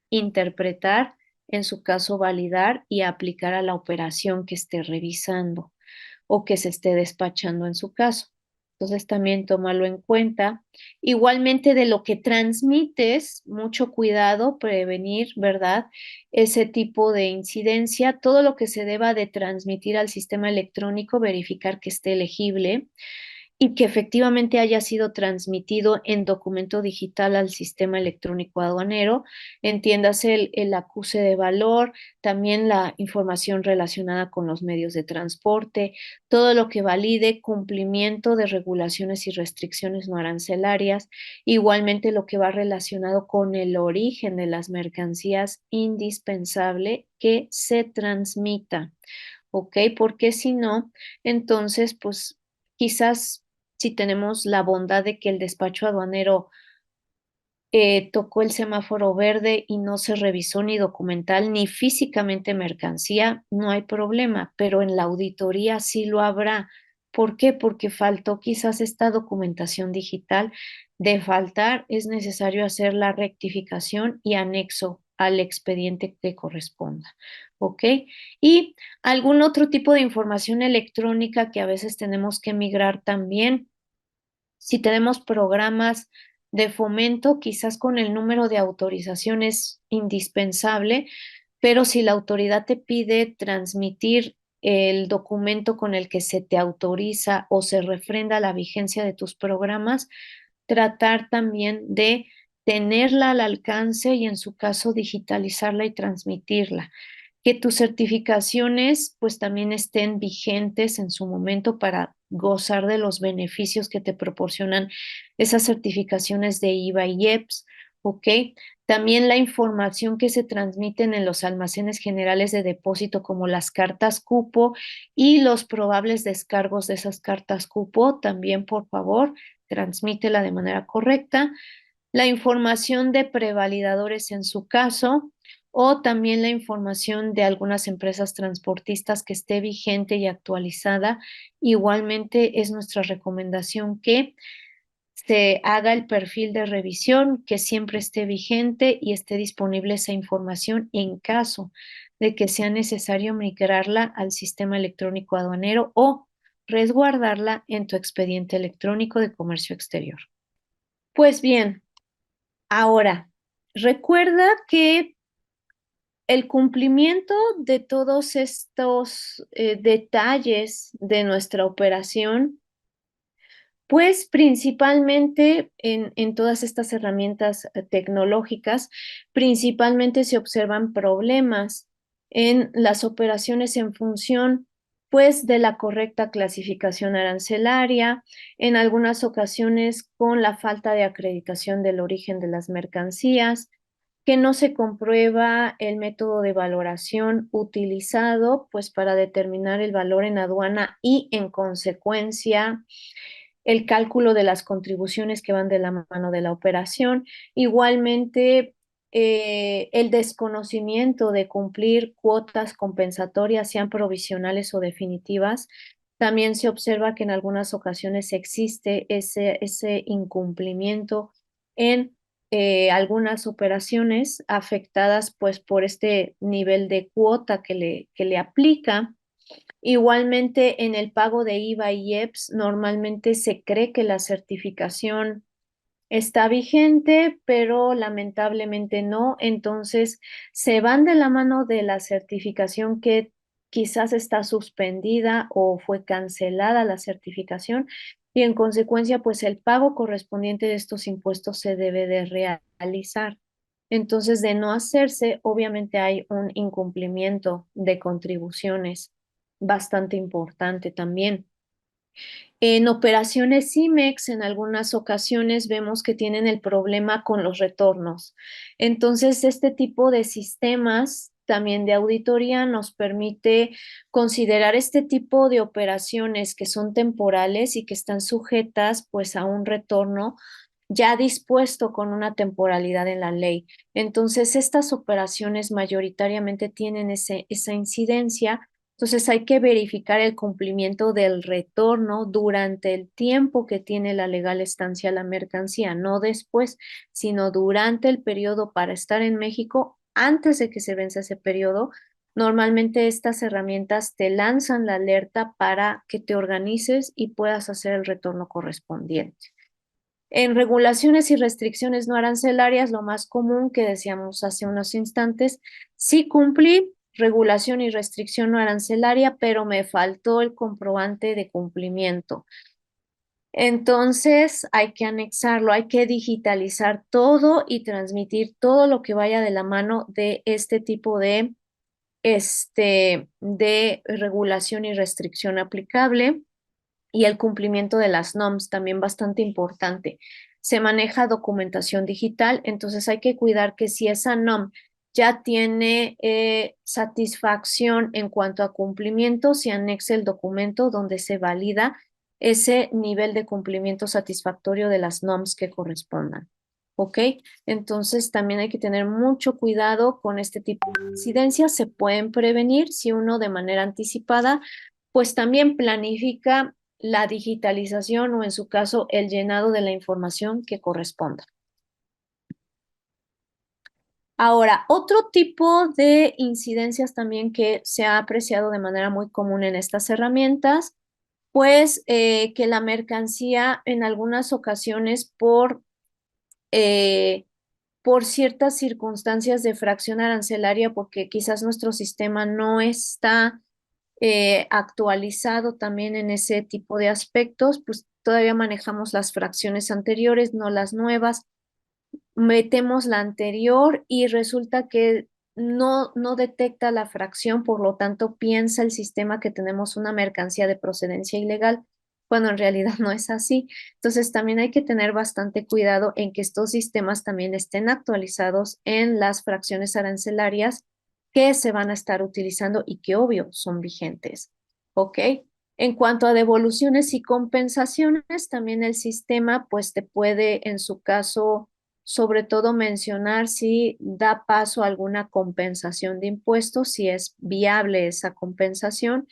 interpretar, en su caso validar y aplicar a la operación que esté revisando o que se esté despachando en su caso. Entonces también tómalo en cuenta. Igualmente de lo que transmites, mucho cuidado, prevenir, ¿verdad? Ese tipo de incidencia, todo lo que se deba de transmitir al sistema electrónico, verificar que esté legible y que efectivamente haya sido transmitido en documento digital al sistema electrónico aduanero, entiéndase el acuse de valor, también la información relacionada con los medios de transporte, todo lo que valide cumplimiento de regulaciones y restricciones no arancelarias, igualmente lo que va relacionado con el origen de las mercancías, indispensable que se transmita. ¿Ok? Porque si no, entonces, pues quizás si tenemos la bondad de que el despacho aduanero tocó el semáforo verde y no se revisó ni documental ni físicamente mercancía, no hay problema, pero en la auditoría sí lo habrá. ¿Por qué? Porque faltó quizás esta documentación digital. De faltar, es necesario hacer la rectificación y anexo al expediente que corresponda. ¿Ok? Y algún otro tipo de información electrónica que a veces tenemos que migrar también. Si tenemos programas de fomento, quizás con el número de autorización es indispensable, pero si la autoridad te pide transmitir el documento con el que se te autoriza o se refrenda la vigencia de tus programas, tratar también de tenerla al alcance y en su caso digitalizarla y transmitirla. Que tus certificaciones pues también estén vigentes en su momento para gozar de los beneficios que te proporcionan esas certificaciones de IVA y IEPS, ¿ok? También la información que se transmiten en los almacenes generales de depósito como las cartas cupo y los probables descargos de esas cartas cupo, también por favor, transmítela de manera correcta. La información de prevalidadores en su caso, o también la información de algunas empresas transportistas que esté vigente y actualizada. Igualmente es nuestra recomendación que se haga el perfil de revisión, que siempre esté vigente y esté disponible esa información en caso de que sea necesario migrarla al sistema electrónico aduanero o resguardarla en tu expediente electrónico de comercio exterior. Pues bien, ahora, recuerda que el cumplimiento de todos estos detalles de nuestra operación, pues principalmente en todas estas herramientas tecnológicas, principalmente se observan problemas en las operaciones en función, pues, de la correcta clasificación arancelaria, en algunas ocasiones con la falta de acreditación del origen de las mercancías, que no se comprueba el método de valoración utilizado, pues, para determinar el valor en aduana y, en consecuencia, el cálculo de las contribuciones que van de la mano de la operación. Igualmente, el desconocimiento de cumplir cuotas compensatorias, sean provisionales o definitivas. También se observa que en algunas ocasiones existe ese incumplimiento en algunas operaciones afectadas pues por este nivel de cuota que le aplica. Igualmente, en el pago de IVA y IEPS, normalmente se cree que la certificación está vigente, pero lamentablemente no. Entonces, se van de la mano de la certificación que quizás está suspendida o fue cancelada la certificación y en consecuencia, pues el pago correspondiente de estos impuestos se debe de realizar. Entonces, de no hacerse, obviamente hay un incumplimiento de contribuciones bastante importante también. En operaciones CIMEX, en algunas ocasiones vemos que tienen el problema con los retornos. Entonces, este tipo de sistemas también de auditoría nos permite considerar este tipo de operaciones que son temporales y que están sujetas pues a un retorno ya dispuesto con una temporalidad en la ley. Entonces, estas operaciones mayoritariamente tienen esa incidencia. Entonces, hay que verificar el cumplimiento del retorno durante el tiempo que tiene la legal estancia la mercancía, no después, sino durante el periodo para estar en México, antes de que se vence ese periodo. Normalmente estas herramientas te lanzan la alerta para que te organices y puedas hacer el retorno correspondiente. En regulaciones y restricciones no arancelarias, lo más común que decíamos hace unos instantes, sí cumplí regulación y restricción no arancelaria, pero me faltó el comprobante de cumplimiento. Entonces hay que anexarlo, hay que digitalizar todo y transmitir todo lo que vaya de la mano de este tipo de regulación y restricción aplicable. Y el cumplimiento de las NOMs, también bastante importante. Se maneja documentación digital, entonces hay que cuidar que si esa NOM ya tiene satisfacción en cuanto a cumplimiento, se anexe el documento donde se valida ese nivel de cumplimiento satisfactorio de las NOMs que correspondan. ¿Ok? Entonces también hay que tener mucho cuidado con este tipo de incidencias. Se pueden prevenir si uno de manera anticipada, pues también planifica la digitalización o en su caso el llenado de la información que corresponda. Ahora, otro tipo de incidencias también que se ha apreciado de manera muy común en estas herramientas, pues que la mercancía en algunas ocasiones por ciertas circunstancias de fracción arancelaria, porque quizás nuestro sistema no está actualizado también en ese tipo de aspectos, pues todavía manejamos las fracciones anteriores, no las nuevas. Metemos la anterior y resulta que no detecta la fracción, por lo tanto piensa el sistema que tenemos una mercancía de procedencia ilegal, cuando en realidad no es así. Entonces también hay que tener bastante cuidado en que estos sistemas también estén actualizados en las fracciones arancelarias que se van a estar utilizando y que obvio son vigentes. ¿Ok? En cuanto a devoluciones y compensaciones, también el sistema pues te puede en su caso sobre todo mencionar si da paso a alguna compensación de impuestos, si es viable esa compensación.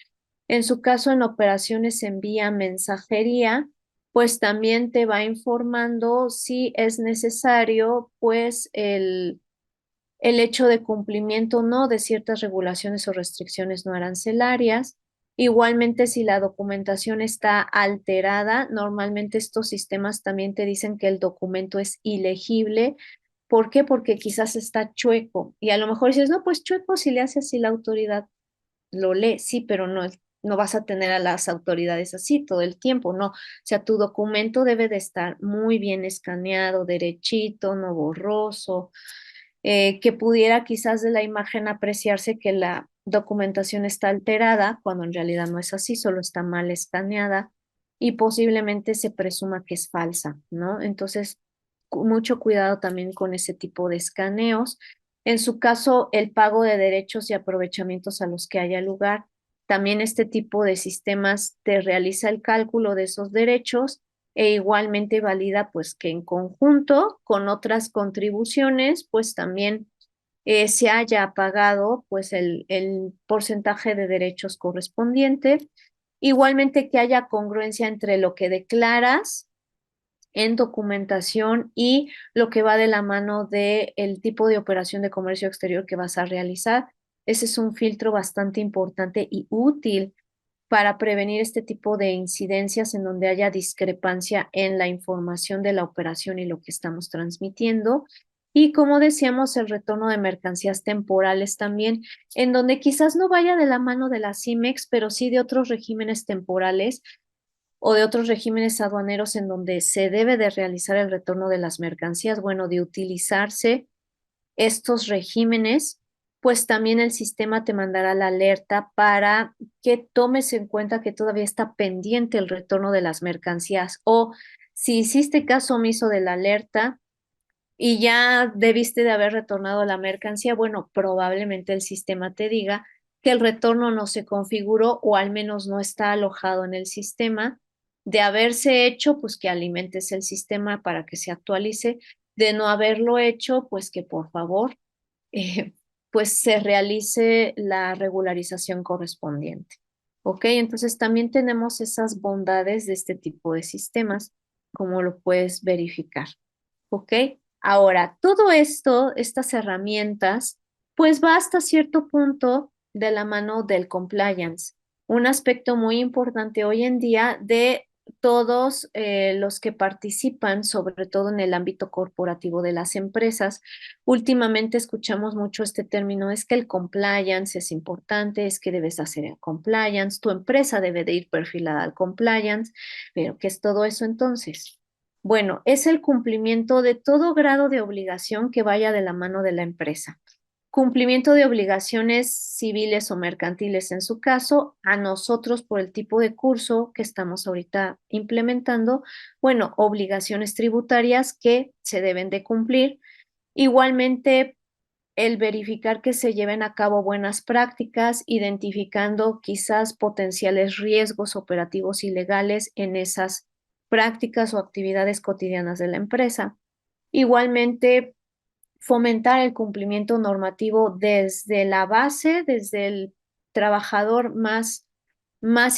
En su caso, en operaciones en vía mensajería, pues también te va informando si es necesario, pues el hecho de cumplimiento o no de ciertas regulaciones o restricciones no arancelarias. Igualmente, si la documentación está alterada, normalmente estos sistemas también te dicen que el documento es ilegible. ¿Por qué? Porque quizás está chueco y a lo mejor dices, no, pues chueco si le hace así la autoridad, lo lee, sí, pero no vas a tener a las autoridades así todo el tiempo, no. O sea, tu documento debe de estar muy bien escaneado, derechito, no borroso, que pudiera quizás de la imagen apreciarse que la documentación está alterada, cuando en realidad no es así, solo está mal escaneada y posiblemente se presuma que es falsa, ¿no? Entonces, mucho cuidado también con ese tipo de escaneos. En su caso, el pago de derechos y aprovechamientos a los que haya lugar. También este tipo de sistemas te realiza el cálculo de esos derechos e igualmente valida pues que en conjunto con otras contribuciones pues también se haya pagado pues el porcentaje de derechos correspondiente. Igualmente que haya congruencia entre lo que declaras en documentación y lo que va de la mano del tipo de operación de comercio exterior que vas a realizar. Ese es un filtro bastante importante y útil para prevenir este tipo de incidencias en donde haya discrepancia en la información de la operación y lo que estamos transmitiendo. Y como decíamos, el retorno de mercancías temporales también, en donde quizás no vaya de la mano de la CIMEX, pero sí de otros regímenes temporales o de otros regímenes aduaneros en donde se debe de realizar el retorno de las mercancías, bueno, de utilizarse estos regímenes pues también el sistema te mandará la alerta para que tomes en cuenta que todavía está pendiente el retorno de las mercancías o si hiciste caso omiso de la alerta y ya debiste de haber retornado la mercancía, bueno, probablemente el sistema te diga que el retorno no se configuró o al menos no está alojado en el sistema. De haberse hecho, pues que alimentes el sistema para que se actualice. De no haberlo hecho, pues que por favor eh, pues se realice la regularización correspondiente. ¿Ok? Entonces también tenemos esas bondades de este tipo de sistemas, como lo puedes verificar. ¿Ok? Ahora, todo esto, estas herramientas, pues va hasta cierto punto de la mano del compliance, un aspecto muy importante hoy en día de todos los que participan, sobre todo en el ámbito corporativo de las empresas. Últimamente escuchamos mucho este término, es que el compliance es importante, es que debes hacer el compliance, tu empresa debe de ir perfilada al compliance, pero ¿qué es todo eso entonces? Bueno, es el cumplimiento de todo grado de obligación que vaya de la mano de la empresa. Cumplimiento de obligaciones civiles o mercantiles en su caso, a nosotros por el tipo de curso que estamos ahorita implementando, bueno, obligaciones tributarias que se deben de cumplir. Igualmente, el verificar que se lleven a cabo buenas prácticas, identificando quizás potenciales riesgos operativos y legales en esas prácticas o actividades cotidianas de la empresa. Igualmente, fomentar el cumplimiento normativo desde la base, desde el trabajador más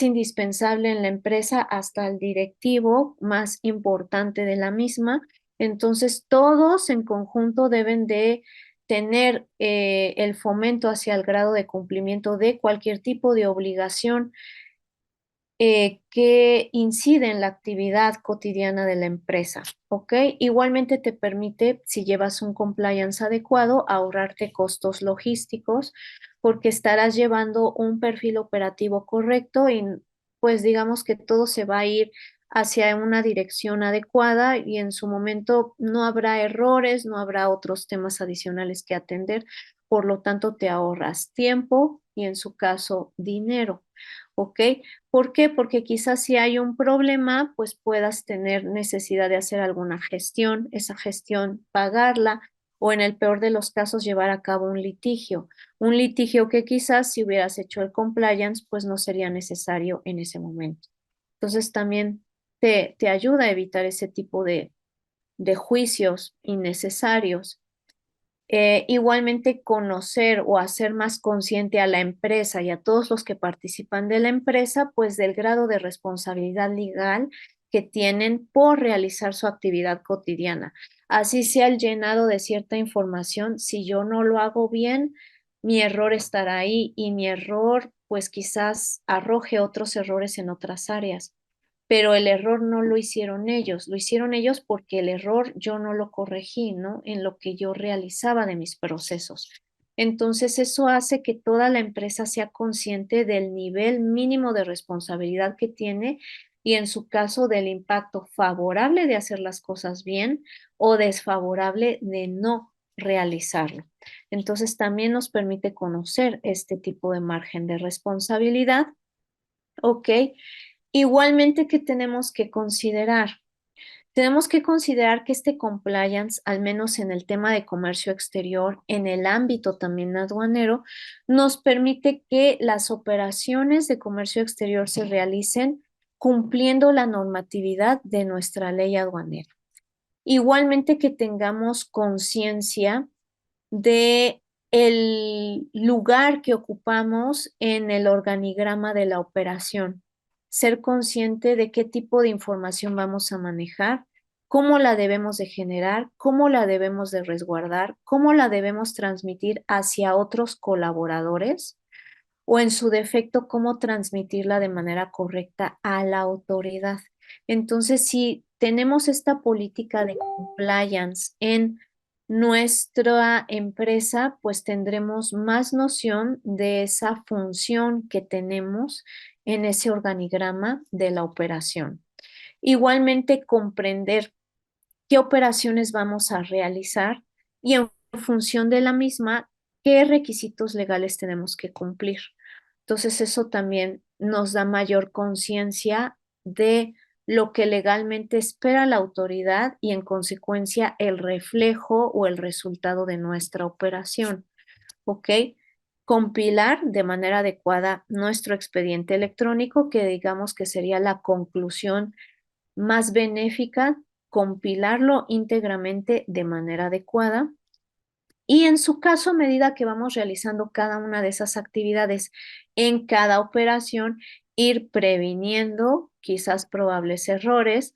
indispensable en la empresa hasta el directivo más importante de la misma. Entonces, todos en conjunto deben de tener el fomento hacia el grado de cumplimiento de cualquier tipo de obligación que incide en la actividad cotidiana de la empresa, ¿ok? Igualmente te permite, si llevas un compliance adecuado, ahorrarte costos logísticos porque estarás llevando un perfil operativo correcto y pues digamos que todo se va a ir hacia una dirección adecuada y en su momento no habrá errores, no habrá otros temas adicionales que atender, por lo tanto te ahorras tiempo y en su caso dinero, ¿ok? ¿Por qué? Porque quizás si hay un problema, pues puedas tener necesidad de hacer alguna gestión, esa gestión pagarla o en el peor de los casos llevar a cabo un litigio que quizás si hubieras hecho el compliance, pues no sería necesario en ese momento. Entonces también te ayuda a evitar ese tipo de juicios innecesarios. Igualmente conocer o hacer más consciente a la empresa y a todos los que participan de la empresa, pues del grado de responsabilidad legal que tienen por realizar su actividad cotidiana. Así sea el llenado de cierta información, si yo no lo hago bien, mi error estará ahí y mi error pues quizás arroje otros errores en otras áreas, pero el error no lo hicieron ellos porque el error yo no lo corregí, ¿no? En lo que yo realizaba de mis procesos. Entonces, eso hace que toda la empresa sea consciente del nivel mínimo de responsabilidad que tiene y en su caso del impacto favorable de hacer las cosas bien o desfavorable de no realizarlo. Entonces, también nos permite conocer este tipo de margen de responsabilidad, ¿ok? Igualmente, ¿qué tenemos que considerar? Tenemos que considerar que este compliance, al menos en el tema de comercio exterior, en el ámbito también aduanero, nos permite que las operaciones de comercio exterior se realicen cumpliendo la normatividad de nuestra ley aduanera. Igualmente que tengamos conciencia de el lugar que ocupamos en el organigrama de la operación, ser consciente de qué tipo de información vamos a manejar, cómo la debemos de generar, cómo la debemos de resguardar, cómo la debemos transmitir hacia otros colaboradores o en su defecto, cómo transmitirla de manera correcta a la autoridad. Entonces, si tenemos esta política de compliance en nuestra empresa, pues tendremos más noción de esa función que tenemos en ese organigrama de la operación. Igualmente, comprender qué operaciones vamos a realizar y en función de la misma, qué requisitos legales tenemos que cumplir. Entonces, eso también nos da mayor conciencia de lo que legalmente espera la autoridad y en consecuencia el reflejo o el resultado de nuestra operación. ¿Ok? Compilar de manera adecuada nuestro expediente electrónico, que digamos que sería la conclusión más benéfica, compilarlo íntegramente de manera adecuada. Y en su caso, a medida que vamos realizando cada una de esas actividades en cada operación, ir previniendo quizás probables errores,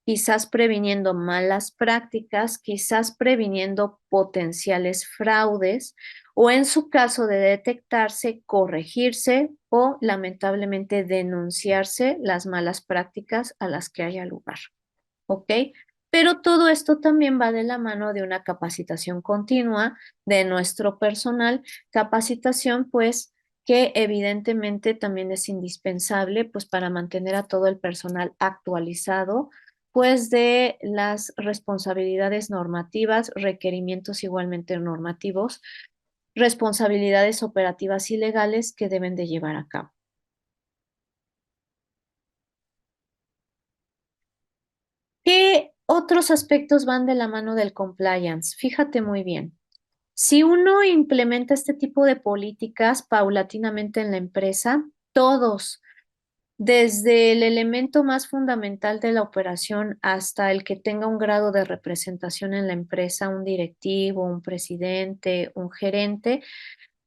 quizás previniendo malas prácticas, quizás previniendo potenciales fraudes o en su caso de detectarse, corregirse o lamentablemente denunciarse las malas prácticas a las que haya lugar. ¿Ok? Pero todo esto también va de la mano de una capacitación continua de nuestro personal, capacitación pues que evidentemente también es indispensable pues para mantener a todo el personal actualizado pues de las responsabilidades normativas, requerimientos igualmente normativos, responsabilidades operativas y legales que deben de llevar a cabo. ¿Qué otros aspectos van de la mano del compliance? Fíjate muy bien. Si uno implementa este tipo de políticas paulatinamente en la empresa, todos, desde el elemento más fundamental de la operación hasta el que tenga un grado de representación en la empresa, un directivo, un presidente, un gerente,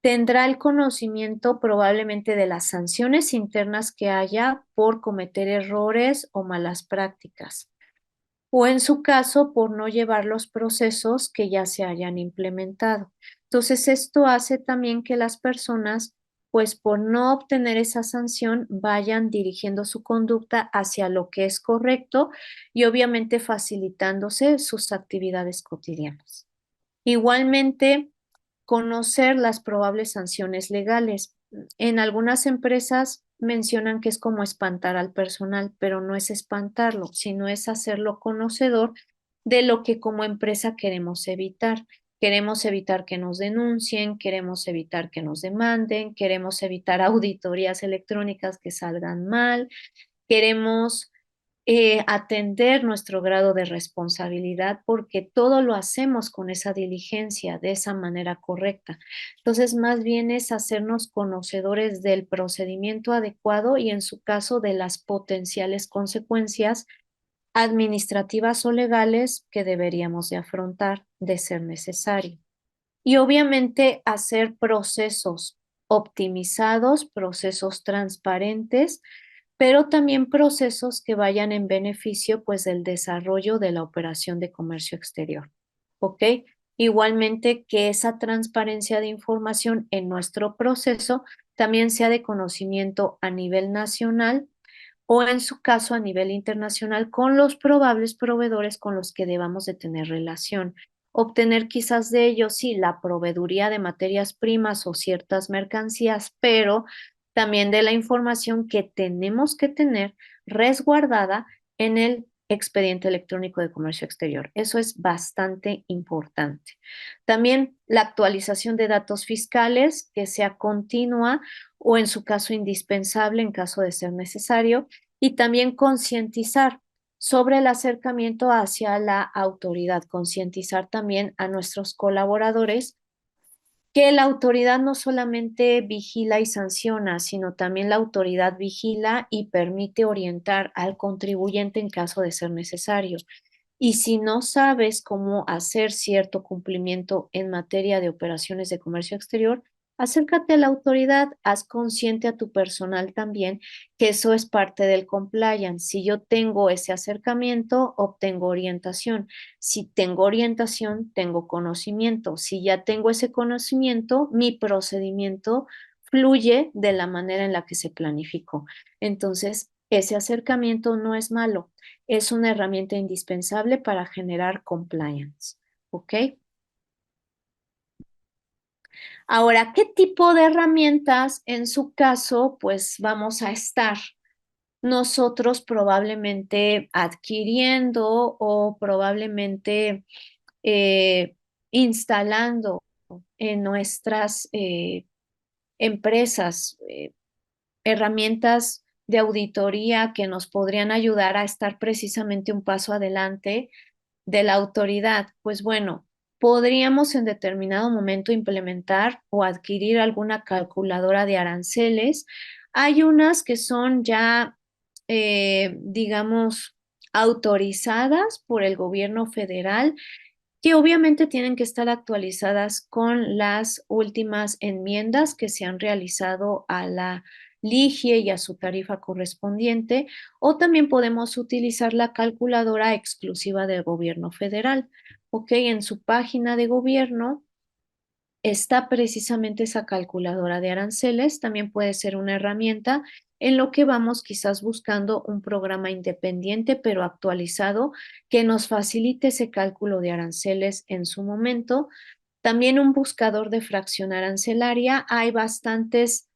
tendrá el conocimiento probablemente de las sanciones internas que haya por cometer errores o malas prácticas o en su caso por no llevar los procesos que ya se hayan implementado. Entonces, esto hace también que las personas, pues por no obtener esa sanción, vayan dirigiendo su conducta hacia lo que es correcto y obviamente facilitándose sus actividades cotidianas. Igualmente, conocer las probables sanciones legales. En algunas empresas mencionan que es como espantar al personal, pero no es espantarlo, sino es hacerlo conocedor de lo que como empresa queremos evitar. Queremos evitar que nos denuncien, queremos evitar que nos demanden, queremos evitar auditorías electrónicas que salgan mal, queremos atender nuestro grado de responsabilidad porque todo lo hacemos con esa diligencia, de esa manera correcta. Entonces, más bien es hacernos conocedores del procedimiento adecuado y en su caso de las potenciales consecuencias administrativas o legales que deberíamos de afrontar de ser necesario. Y obviamente hacer procesos optimizados, procesos transparentes, pero también procesos que vayan en beneficio pues del desarrollo de la operación de comercio exterior. ¿Ok? Igualmente que esa transparencia de información en nuestro proceso también sea de conocimiento a nivel nacional o en su caso a nivel internacional con los probables proveedores con los que debamos de tener relación. Obtener quizás de ellos, sí, la proveeduría de materias primas o ciertas mercancías, pero también de la información que tenemos que tener resguardada en el expediente electrónico de comercio exterior. Eso es bastante importante. También la actualización de datos fiscales que sea continua o en su caso indispensable en caso de ser necesario y también concientizar sobre el acercamiento hacia la autoridad, concientizar también a nuestros colaboradores que la autoridad no solamente vigila y sanciona, sino también la autoridad vigila y permite orientar al contribuyente en caso de ser necesario. Y si no sabes cómo hacer cierto cumplimiento en materia de operaciones de comercio exterior, acércate a la autoridad, haz consciente a tu personal también que eso es parte del compliance. Si yo tengo ese acercamiento, obtengo orientación. Si tengo orientación, tengo conocimiento. Si ya tengo ese conocimiento, mi procedimiento fluye de la manera en la que se planificó. Entonces, ese acercamiento no es malo, es una herramienta indispensable para generar compliance. ¿Ok? Ahora, ¿qué tipo de herramientas en su caso, pues vamos a estar nosotros probablemente adquiriendo o probablemente eh, instalando en nuestras empresas, herramientas de auditoría que nos podrían ayudar a estar precisamente un paso adelante de la autoridad. Pues bueno, podríamos en determinado momento implementar o adquirir alguna calculadora de aranceles. Hay unas que son ya, digamos, autorizadas por el gobierno federal, que obviamente tienen que estar actualizadas con las últimas enmiendas que se han realizado a la LIGIE y a su tarifa correspondiente, o también podemos utilizar la calculadora exclusiva del gobierno federal. Ok, en su página de gobierno está precisamente esa calculadora de aranceles. También puede ser una herramienta en lo que vamos quizás buscando un programa independiente pero actualizado que nos facilite ese cálculo de aranceles en su momento. También un buscador de fracción arancelaria. Hay bastantes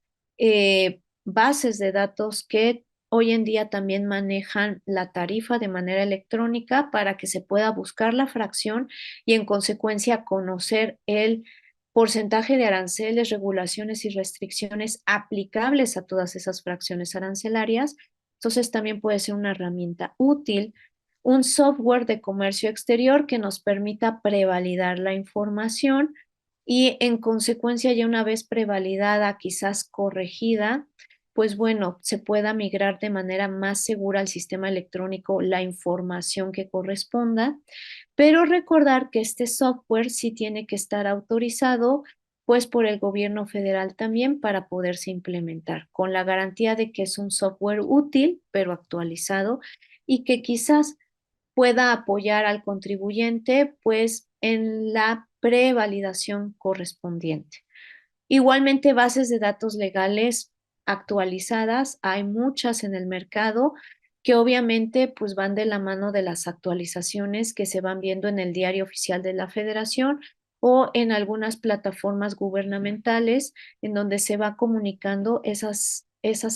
bases de datos que hoy en día también manejan la tarifa de manera electrónica para que se pueda buscar la fracción y en consecuencia conocer el porcentaje de aranceles, regulaciones y restricciones aplicables a todas esas fracciones arancelarias. Entonces también puede ser una herramienta útil. Un software de comercio exterior que nos permita prevalidar la información y en consecuencia ya una vez prevalidada, quizás corregida, pues bueno, se pueda migrar de manera más segura al sistema electrónico la información que corresponda, pero recordar que este software sí tiene que estar autorizado pues por el gobierno federal también para poderse implementar, con la garantía de que es un software útil, pero actualizado y que quizás pueda apoyar al contribuyente pues en la prevalidación correspondiente. Igualmente, bases de datos legales actualizadas, hay muchas en el mercado que obviamente pues van de la mano de las actualizaciones que se van viendo en el Diario Oficial de la Federación o en algunas plataformas gubernamentales en donde se va comunicando esas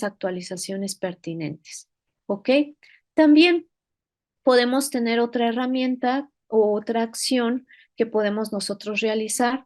actualizaciones pertinentes. ¿Ok? También podemos tener otra herramienta o otra acción que podemos nosotros realizar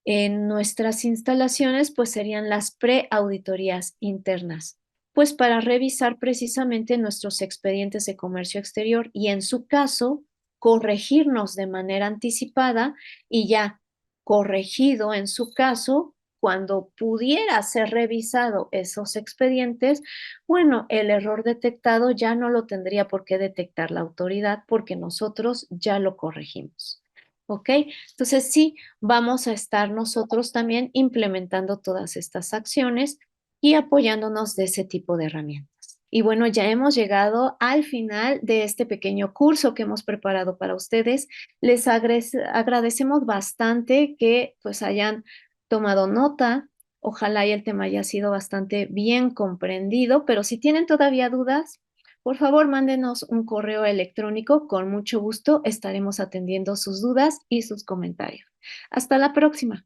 en nuestras instalaciones, pues serían las preauditorías internas, pues para revisar precisamente nuestros expedientes de comercio exterior y en su caso, corregirnos de manera anticipada y ya corregido en su caso, cuando pudiera ser revisado esos expedientes, bueno, el error detectado ya no lo tendría por qué detectar la autoridad porque nosotros ya lo corregimos. ¿Ok? Entonces sí, vamos a estar nosotros también implementando todas estas acciones y apoyándonos de ese tipo de herramientas. Y bueno, ya hemos llegado al final de este pequeño curso que hemos preparado para ustedes. Les agradecemos bastante que pues hayan tomado nota. Ojalá y el tema haya sido bastante bien comprendido, pero si tienen todavía dudas, por favor, mándenos un correo electrónico. Con mucho gusto estaremos atendiendo sus dudas y sus comentarios. Hasta la próxima.